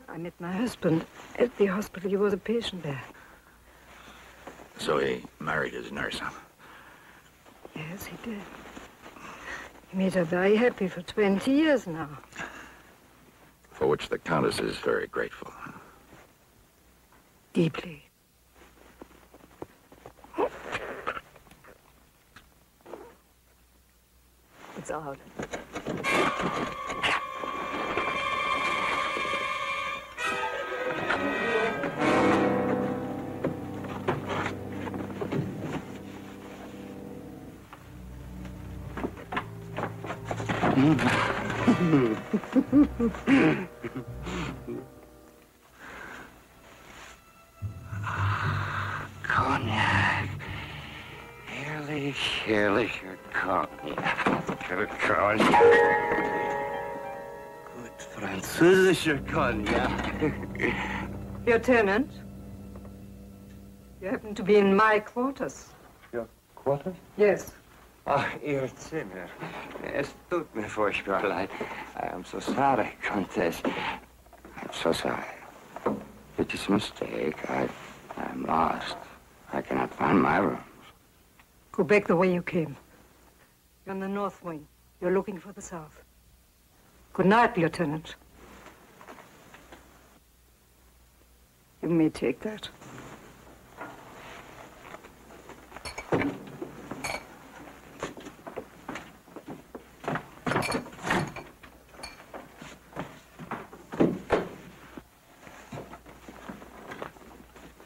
I met my husband at the hospital. He was a patient there. So he married his nurse, huh? Yes, he did. He made her very happy for 20 years now. For which the countess is very grateful. Deeply. It's out. Cognac. Herrlicher Cognac. Gut französischer Cognac. Lieutenant, you happen to be in my quarters. Your quarters? Yes. Ach, Ihr Zimmer. Es tut mir furchtbar leid. I am so sorry, Countess. I'm so sorry. It is a mistake. I'm lost. I cannot find my room. Go back the way you came. You're in the north wing. You're looking for the south. Good night, Lieutenant. You may take that.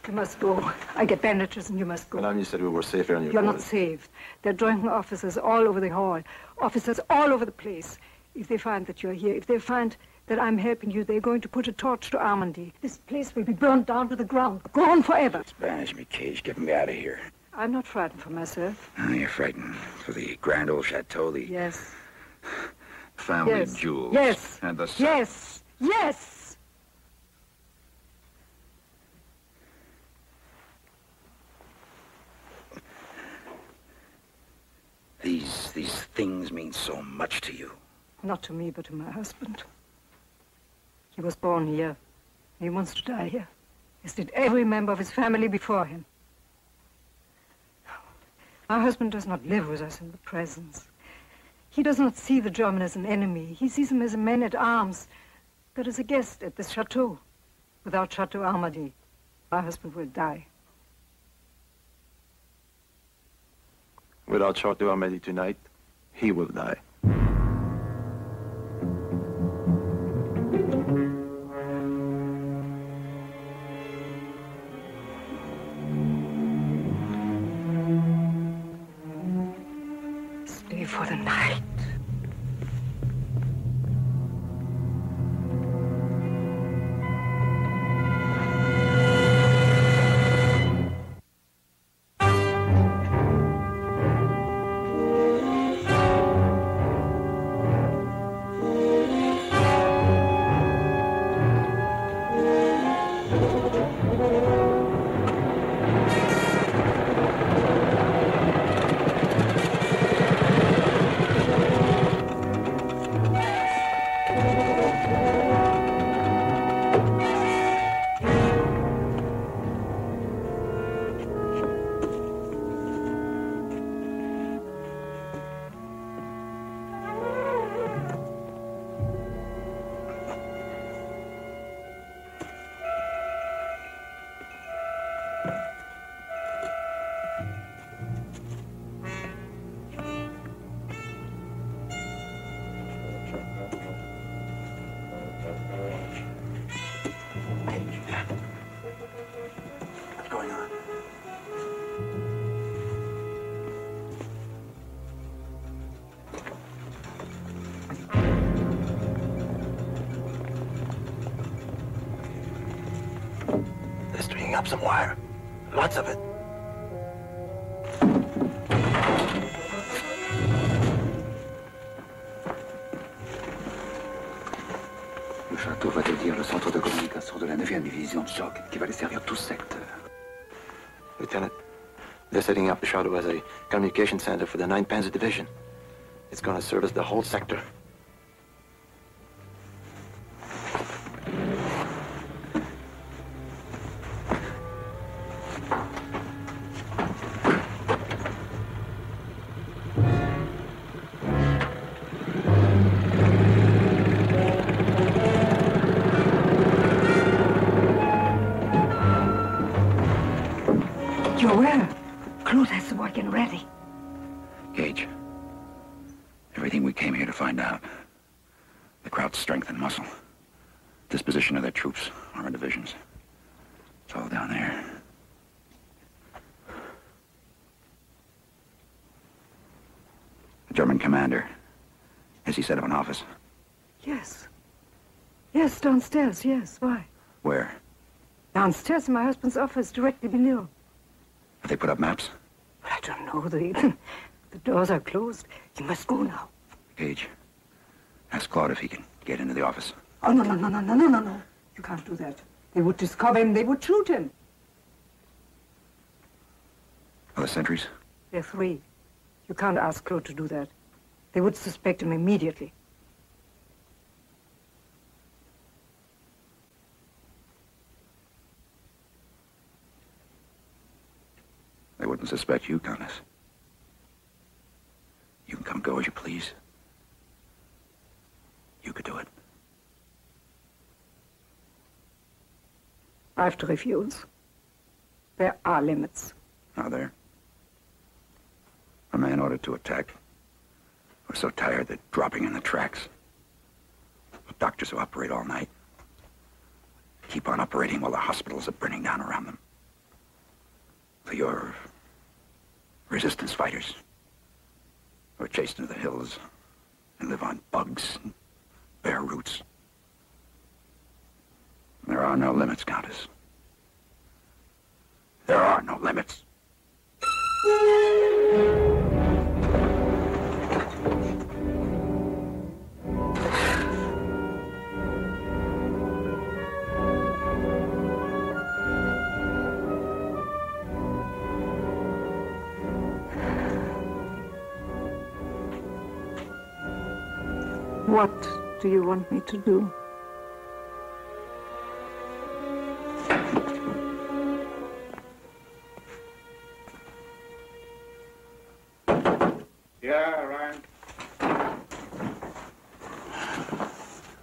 You must go. I get bandages and you must go. Madame, you said we were safe here on your You're not quarters. saved. They're joining officers all over the hall. Officers all over the place. If they find that you're here, if they find that I'm helping you, they're going to put a torch to Armandy. This place will be burned down to the ground, gone forever. Banish me, Cage. Get me out of here. I'm not frightened for myself. Oh, you're frightened for the grand old chateau, the Yes. family Yes. jewels. Yes. And the Yes. Yes. These things mean so much to you. Not to me, but to my husband. He was born here. He wants to die here. As did every member of his family before him. My husband does not live with us in the presence. He does not see the German as an enemy. He sees him as a man-at-arms that is a guest at this chateau. Without Chateau Armandy, my husband will die. Without Chateau Armandy tonight, he will die. Stay for the night. up some wire. Lots of it. Le château va devenir le centre de communication de la 9e division de choc qui va desservir tout ce secteur. Lieutenant, they're setting up the Chateau as a communication center for the 9th Panzer Division. It's going to service the whole sector. You're where? Claude has the wagon ready. Gage, everything we came here to find out. The Kraut's strength and muscle. Disposition of their troops, armored divisions. It's all down there. The German commander. Has he set up an office? Yes. Yes, downstairs, yes. Why? Where? Downstairs in my husband's office, directly below. Have they put up maps? I don't know. The doors are closed. You must go now. Gage, ask Claude if he can get into the office. Oh, no. You can't do that. They would discover him. They would shoot him. Other sentries? There are 3. You can't ask Claude to do that. They would suspect him immediately. They wouldn't suspect you, Countess. You can come go as you please. You could do it. I have to refuse. There are limits. Are there? A man ordered to attack. We're so tired that dropping in the tracks. Doctors who operate all night. Keep on operating while the hospitals are burning down around them. For your resistance fighters who are chased into the hills and live on bugs and bare roots. There are no limits, Countess. There are no limits. What do you want me to do? Yeah, Ryan.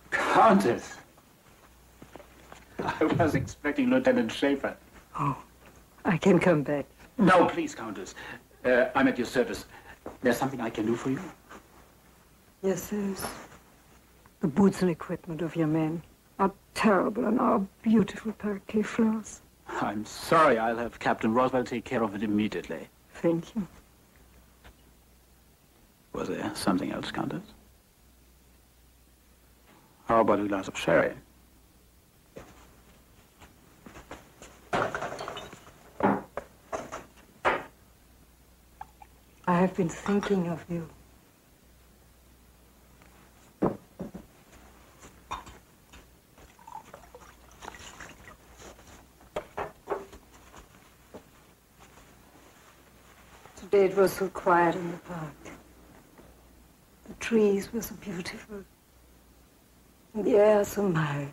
Countess! I was expecting Lieutenant Schaefer. Oh, I can come back. No, please, Countess. I'm at your service. There's something I can do for you? Yes, there is. The boots and equipment of your men are terrible and are beautiful parquet floors. I'm sorry. I'll have Captain Roswell take care of it immediately. Thank you. Was there something else, Countess? How about a glass of sherry? I have been thinking of you. Today it was so quiet in the park. The trees were so beautiful. And the air so mild.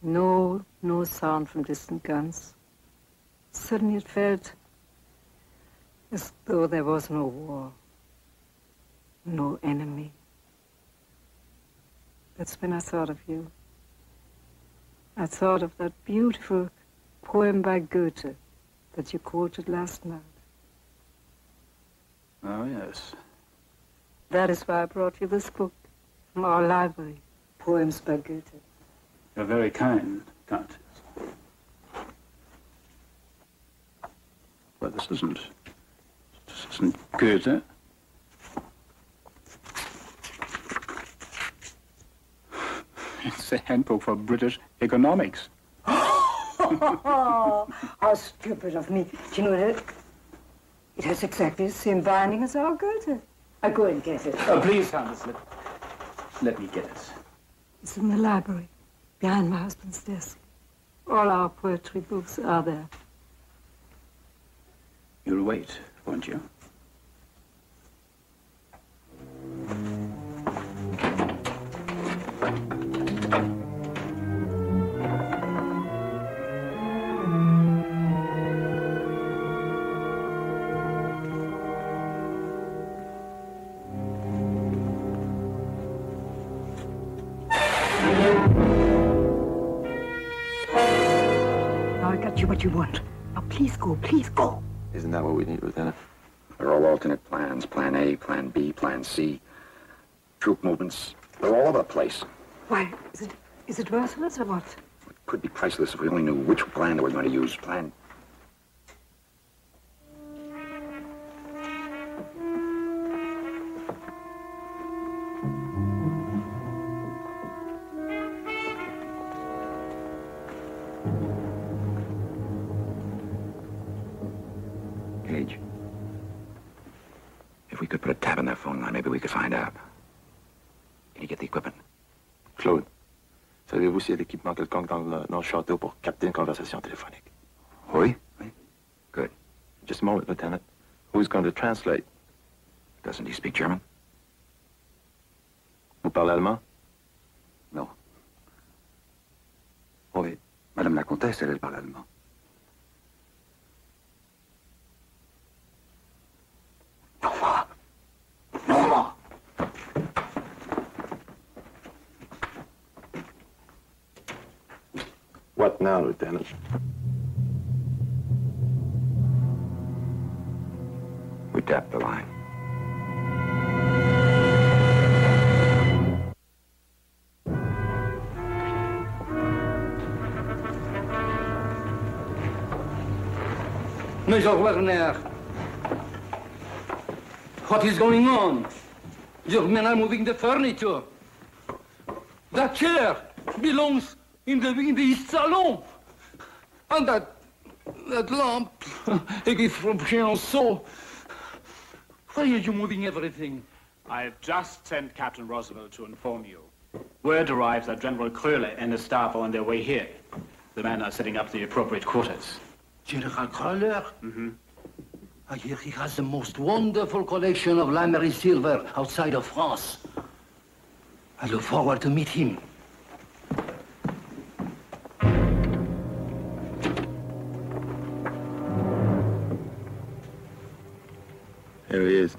No sound from distant guns. Suddenly it felt as though there was no war, no enemy. That's when I thought of you. I thought of that beautiful poem by Goethe that you quoted last night. Oh, yes. That is why I brought you this book from our library, Poems by Goethe. You're very kind, Countess. Well, this isn't Goethe. It's a handbook for British economics. How stupid of me. Do you know that it has exactly the same binding as our Goethe? I'll go and get it. Oh, please, Hans, let me get it. It's in the library, behind my husband's desk. All our poetry books are there. You'll wait, won't you? What you want. Now, please go, please go. Isn't that what we need, Lieutenant? They're all alternate plans. Plan A, Plan B, Plan C. Troop movements. They're all over the place. Why, is it worthless or what? It could be priceless if we only knew which plan they were going to use. Plan... Gage, if we could put a tab in their phone line, maybe we could find out. Can you get the equipment? Claude, savez-vous s'il y a l'équipement quelconque dans le château pour capter une conversation téléphonique? Oui? Oui. Good. Just a moment, Lieutenant. Who's going to translate? Doesn't he speak German? Vous parlez allemand? Non. Oui. Madame la Comtesse, elle parle allemand. What now, Lieutenant? We tapped the line. Major Werner, what is going on? Your men are moving the furniture. That chair belongs in the East Salon. And that lamp, it is from Chenonceau. Why are you moving everything? I've just sent Captain Roosevelt to inform you. Word arrives that General Kröller and his staff are on their way here. The men are setting up the appropriate quarters. General Kröller? Mm-hmm. I hear he has the most wonderful collection of Lamery silver outside of France. I look forward to meet him. Here he is.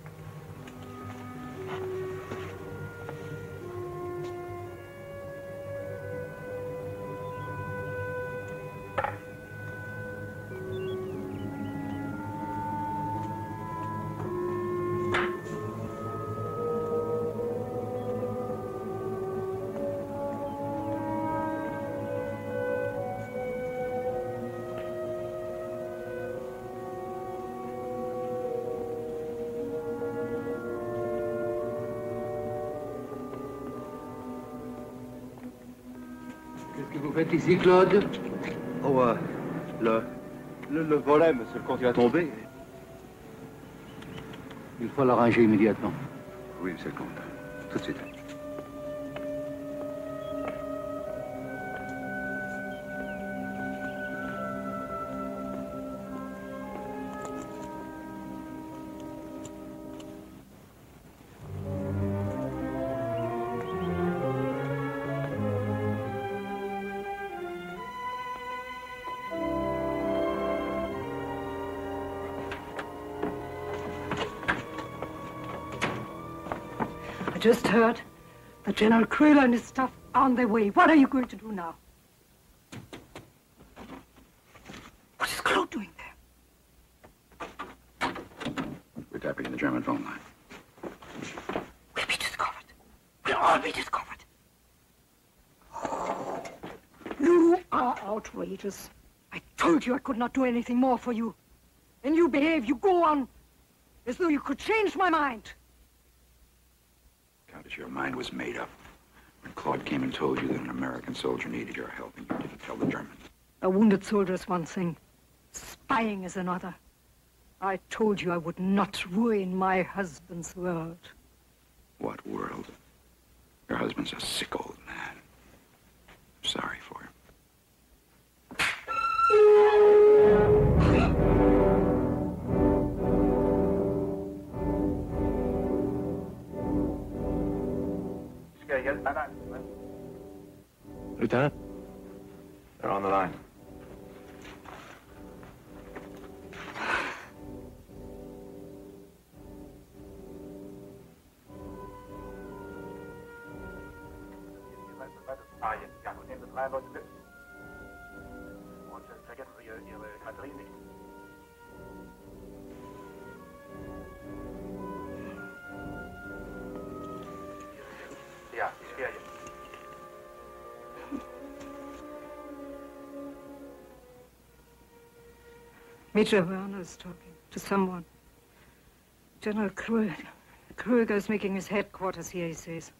Qu'est-ce que vous faites ici, Claude? Oh, le volet, monsieur le comte, il va tomber. Il faut l'arranger immédiatement. Oui, monsieur le comte. Tout de suite. Just heard that General Kröller and his staff are on their way. What are you going to do now? What is Claude doing there? We're tapping the German phone line. We'll be discovered. We'll all be discovered. You are outrageous. I told you I could not do anything more for you. And you behave, you go on as though you could change my mind. Countess, your mind was made up. When Claude came and told you that an American soldier needed your help, and you didn't tell the Germans. A wounded soldier is one thing. Spying is another. I told you I would not ruin my husband's world. What world? Your husband's a sick old man. Sorry for him. Lieutenant? They're on the line. Major Werner is talking to someone. General Krüger is making his headquarters here, he says.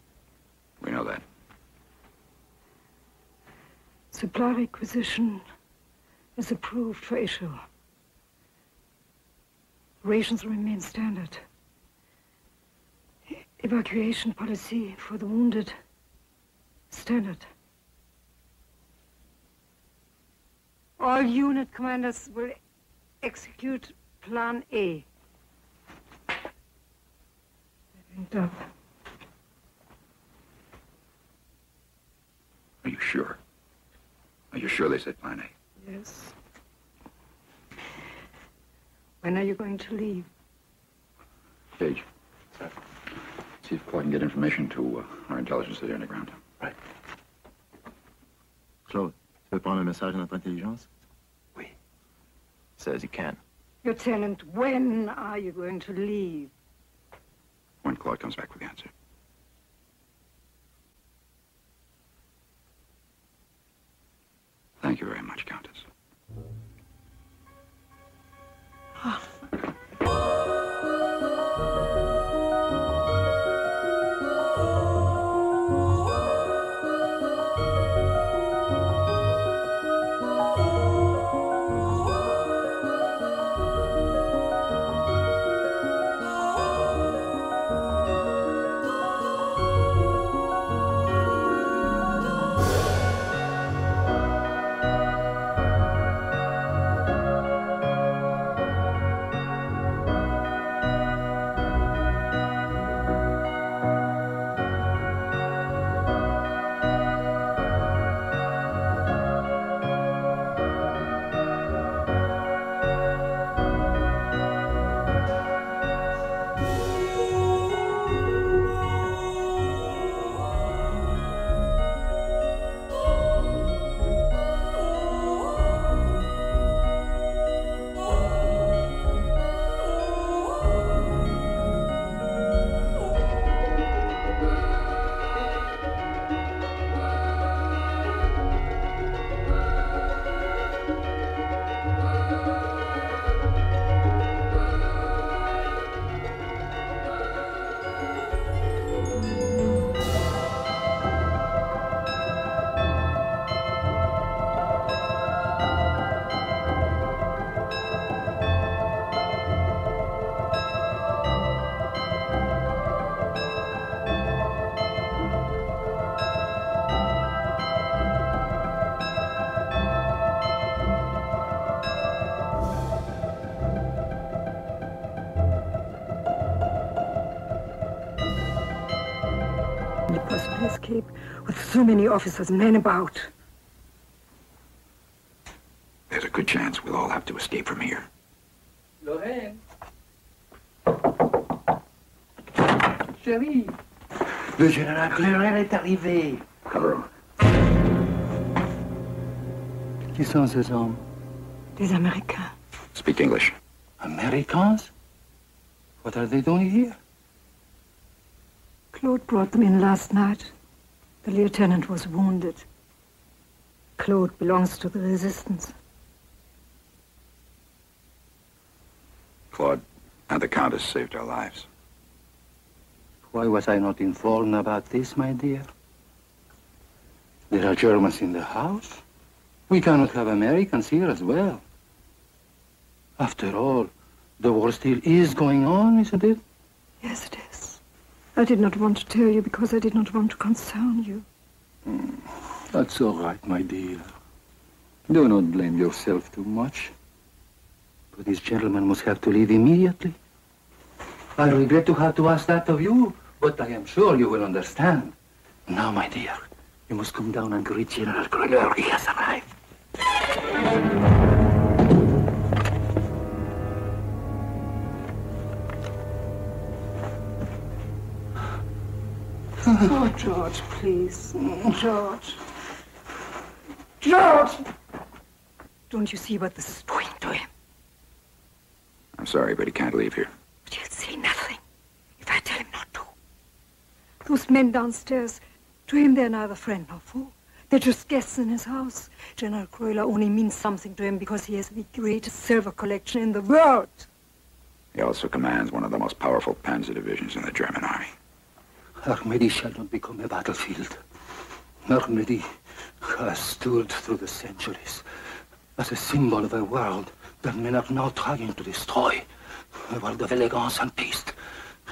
We know that. Supply requisition is approved for issue. Rations remain standard. Evacuation policy for the wounded, standard. All unit commanders will execute Plan A. And, Are you sure? Are you sure they said Plan A? yes. When are you going to leave? Page. Sir. See if Claude can get information to our intelligence there underground. Right. Claude, tu veux prendre un message à notre intelligence? Oui. Says he can. Lieutenant, when are you going to leave? When Claude comes back with the answer. Thank you very much, Countess. Possibly escape with so many officers and men about. There's a good chance we'll all have to escape from here. Lorraine. Chérie. Le général Clérin est arrivé. Hello. Qui sont ces hommes? Des Américains. Speak English. Americans? What are they doing here? Claude brought them in last night. The lieutenant was wounded. Claude belongs to the resistance. Claude and the Countess saved our lives. Why was I not informed about this, my dear? There are Germans in the house. We cannot have Americans here as well. After all, the war still is going on, isn't it? Yes, it is. I did not want to tell you because I did not want to concern you. That's all right, my dear. Do not blame yourself too much. But this gentleman must have to leave immediately. I regret to have to ask that of you, but I am sure you will understand. Now, my dear, you must come down and greet General Cruller. He has arrived. Oh, George, please. George. George! Don't you see what this is doing to him? I'm sorry, but he can't leave here. But he'll say nothing if I tell him not to. Those men downstairs, to him they're neither friend nor foe. They're just guests in his house. General Cruller only means something to him because he has the greatest silver collection in the world. He also commands one of the most powerful panzer divisions in the German army. Armady shall not become a battlefield. Armady has stood through the centuries as a symbol of a world that men are now trying to destroy. A world of elegance and taste.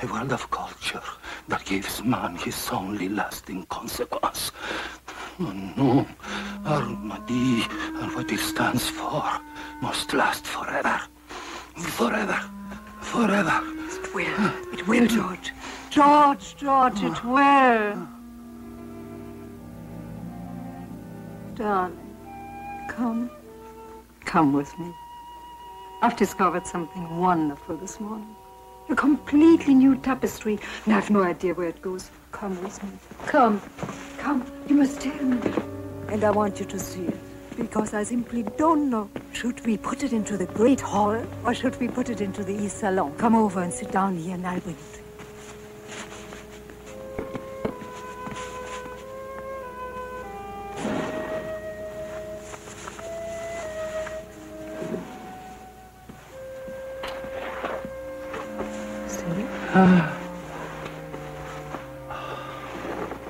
A world of culture that gives man his only lasting consequence. Oh, no. Armady and what it stands for must last forever. Forever. Forever. It will. It will, George. George, it will. Darling, come with me. I've discovered something wonderful this morning. A completely new tapestry, and I've no idea where it goes. Come with me. Come. You must tell me. And I want you to see it, because I simply don't know. Should we put it into the Great Hall, or should we put it into the East Salon? Come over and sit down here, and I'll bring it.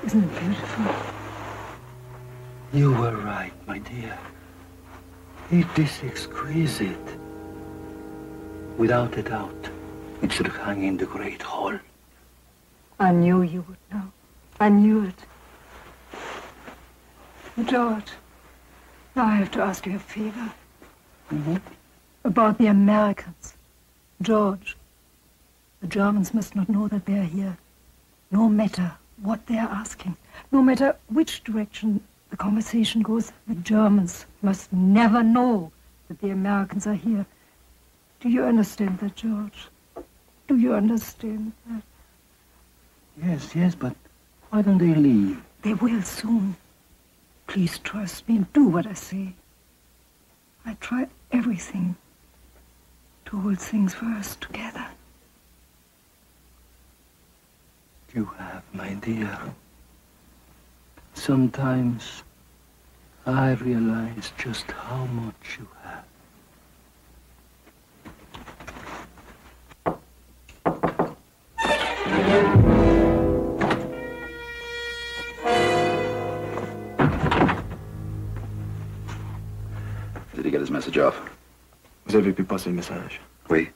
Isn't it beautiful? You were right, my dear. It is exquisite. Without a doubt, it should hang in the Great Hall. I knew you would know. I knew it. George, now I have to ask you a favor. About the Americans. George, the Germans must not know that they are here. No matter what they are asking, no matter which direction the conversation goes, the Germans must never know that the Americans are here. Do you understand that, George? Do you understand that? Yes, but why don't they leave? They will soon. Please trust me and do what I say. I try everything to hold things for us together. You have, my dear. Sometimes I realize just how much you have. Did he get his message off? Vous avez pu passer le message? Oui.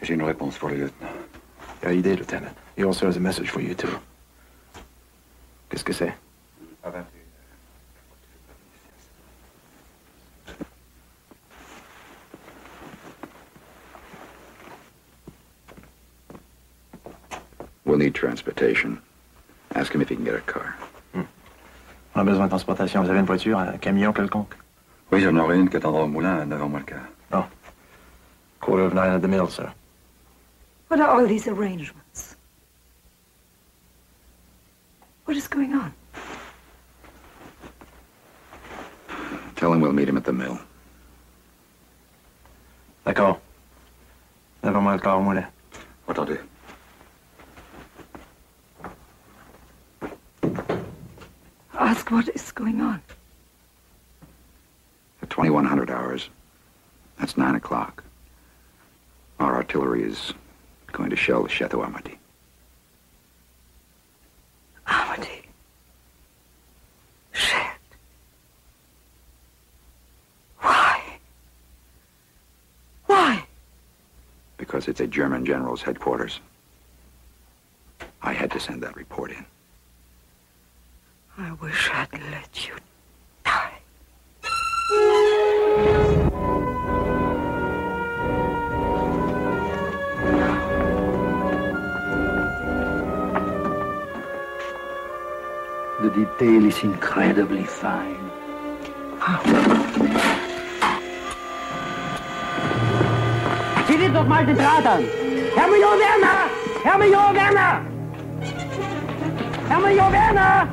J'ai une réponse pour le lieutenant. Yeah, you did, Lieutenant. He also has a message for you, too. Qu'est-ce que c'est? We'll need transportation. Ask him if he can get a car. On a besoin de transportation. Vous avez une voiture, un camion quelconque? Oui, j'en aurai une qui attendra au moulin à 9h moins le quart. Oh. 8:45 at the mill, sir. What are all these arrangements? What is going on? Tell him we'll meet him at the mill. D'accord. 9h moins le quart au moulin. Attendez. Ask what is going on. At 2100 hours, that's 9 o'clock. Our artillery is going to shell the Chateau Armady. Armady. Shit. because it's a German general's headquarters. I had to send that report in. I wish I'd let you die. The detail is incredibly fine. Sieh dir doch mal den Draht an! Herr Major Werner! Herr Major Werner! Herr Major Werner!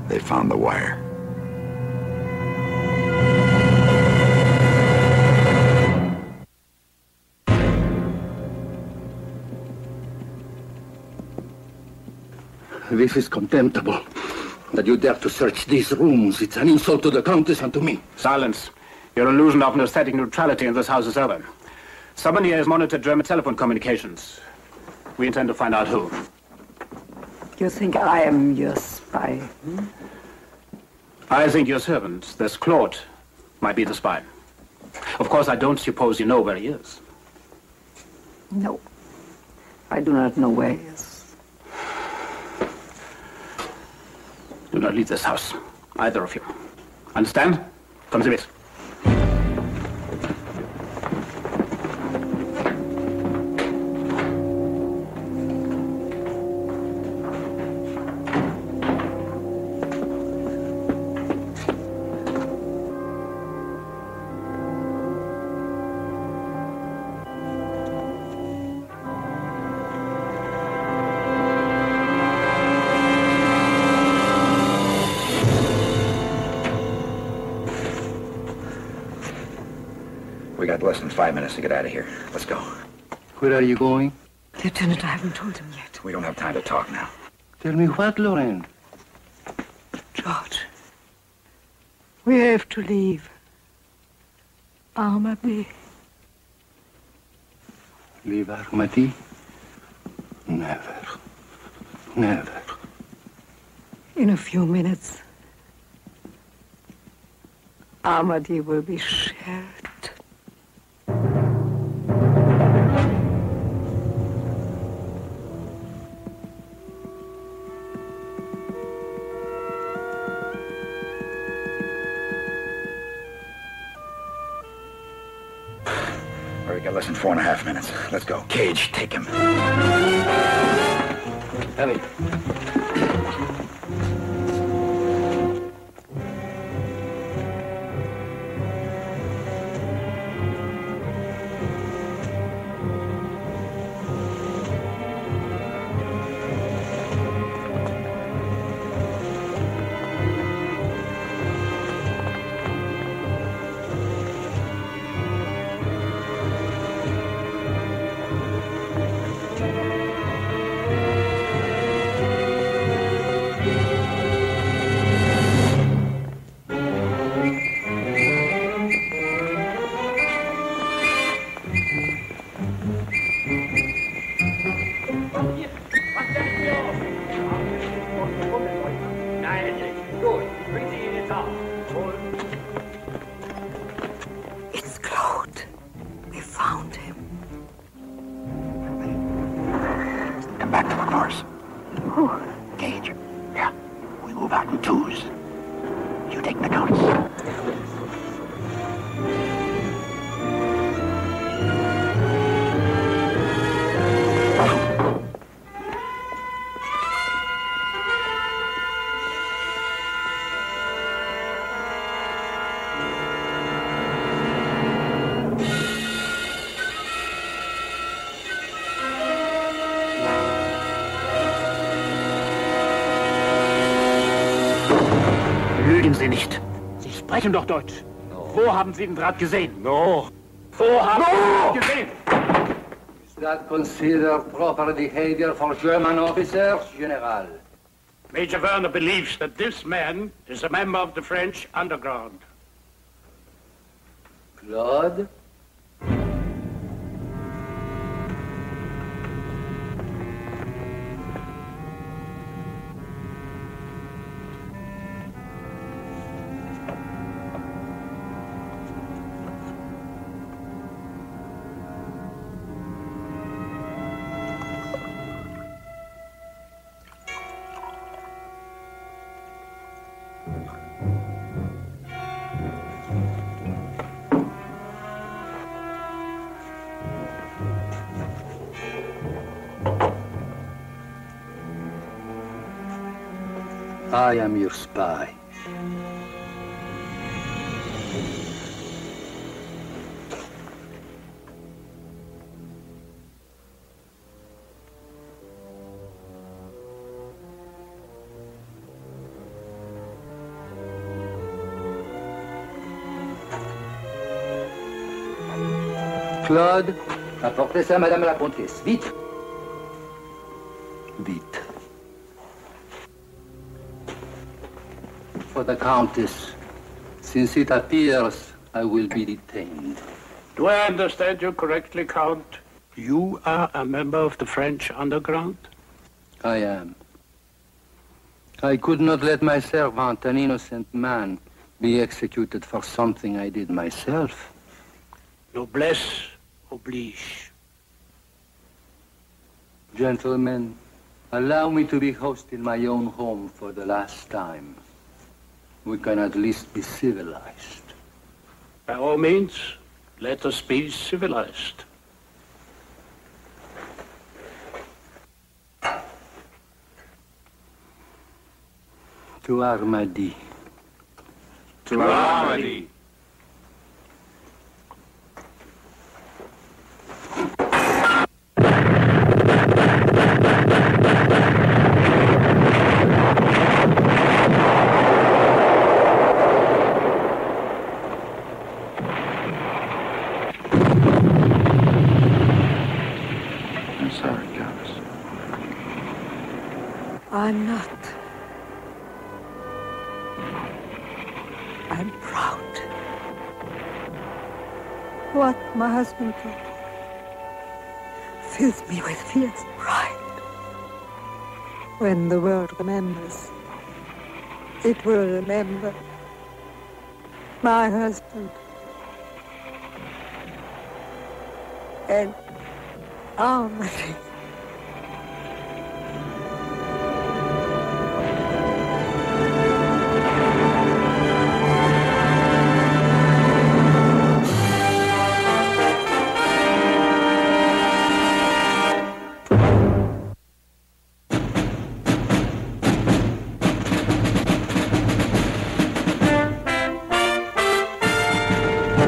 They found the wire. This is contemptible. That you dare to search these rooms. It's an insult to the Countess and to me. Silence. Your illusion of aesthetic neutrality in this house is over. Someone here has monitored German telephone communications. We intend to find out who. You think I am your spy? Hmm? I think your servant, this Claude, might be the spy. Of course, I don't suppose you know where he is. No. I do not know where he is. Do not leave this house, either of you. Understand? Come to this. We got less than 5 minutes to get out of here. Let's go. Where are you going? Lieutenant, I haven't told him yet. We don't have time to talk now. Tell me what, Lorraine? George, we have to leave. Armady. Leave Armady? Never. Never. In a few minutes, Armady will be shared. We got less than 4.5 minutes. Let's go. Cage, take him. Ellie. It's Claude. We found him. Come back to the cars. Oh. Cage. Yeah. We move out in twos. You take the counts. Lügen Sie nicht. Sie sprechen doch Deutsch. No. Wo haben Sie den Draht gesehen? No. Wo haben Sie ihn gesehen? Is that considered proper behavior for German officers, General? Major Werner believes that this man is a member of the French underground. Claude? I am your spy. Claude, apportez ça à Madame la Comtesse. Vite. Vite. For the Countess, since it appears I will be detained. Do I understand you correctly, Count? You are a member of the French underground? I am. I could not let my servant, an innocent man, be executed for something I did myself. Noblesse oblige. Gentlemen, allow me to be host in my own home for the last time. We can at least be civilized. By all means, let us be civilized. To Armady. To Armady. I'm sorry, Countess. I'm not. I'm proud. What my husband did fills me with fierce pride. When the world remembers, it will remember my husband and Armady.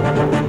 Thank you.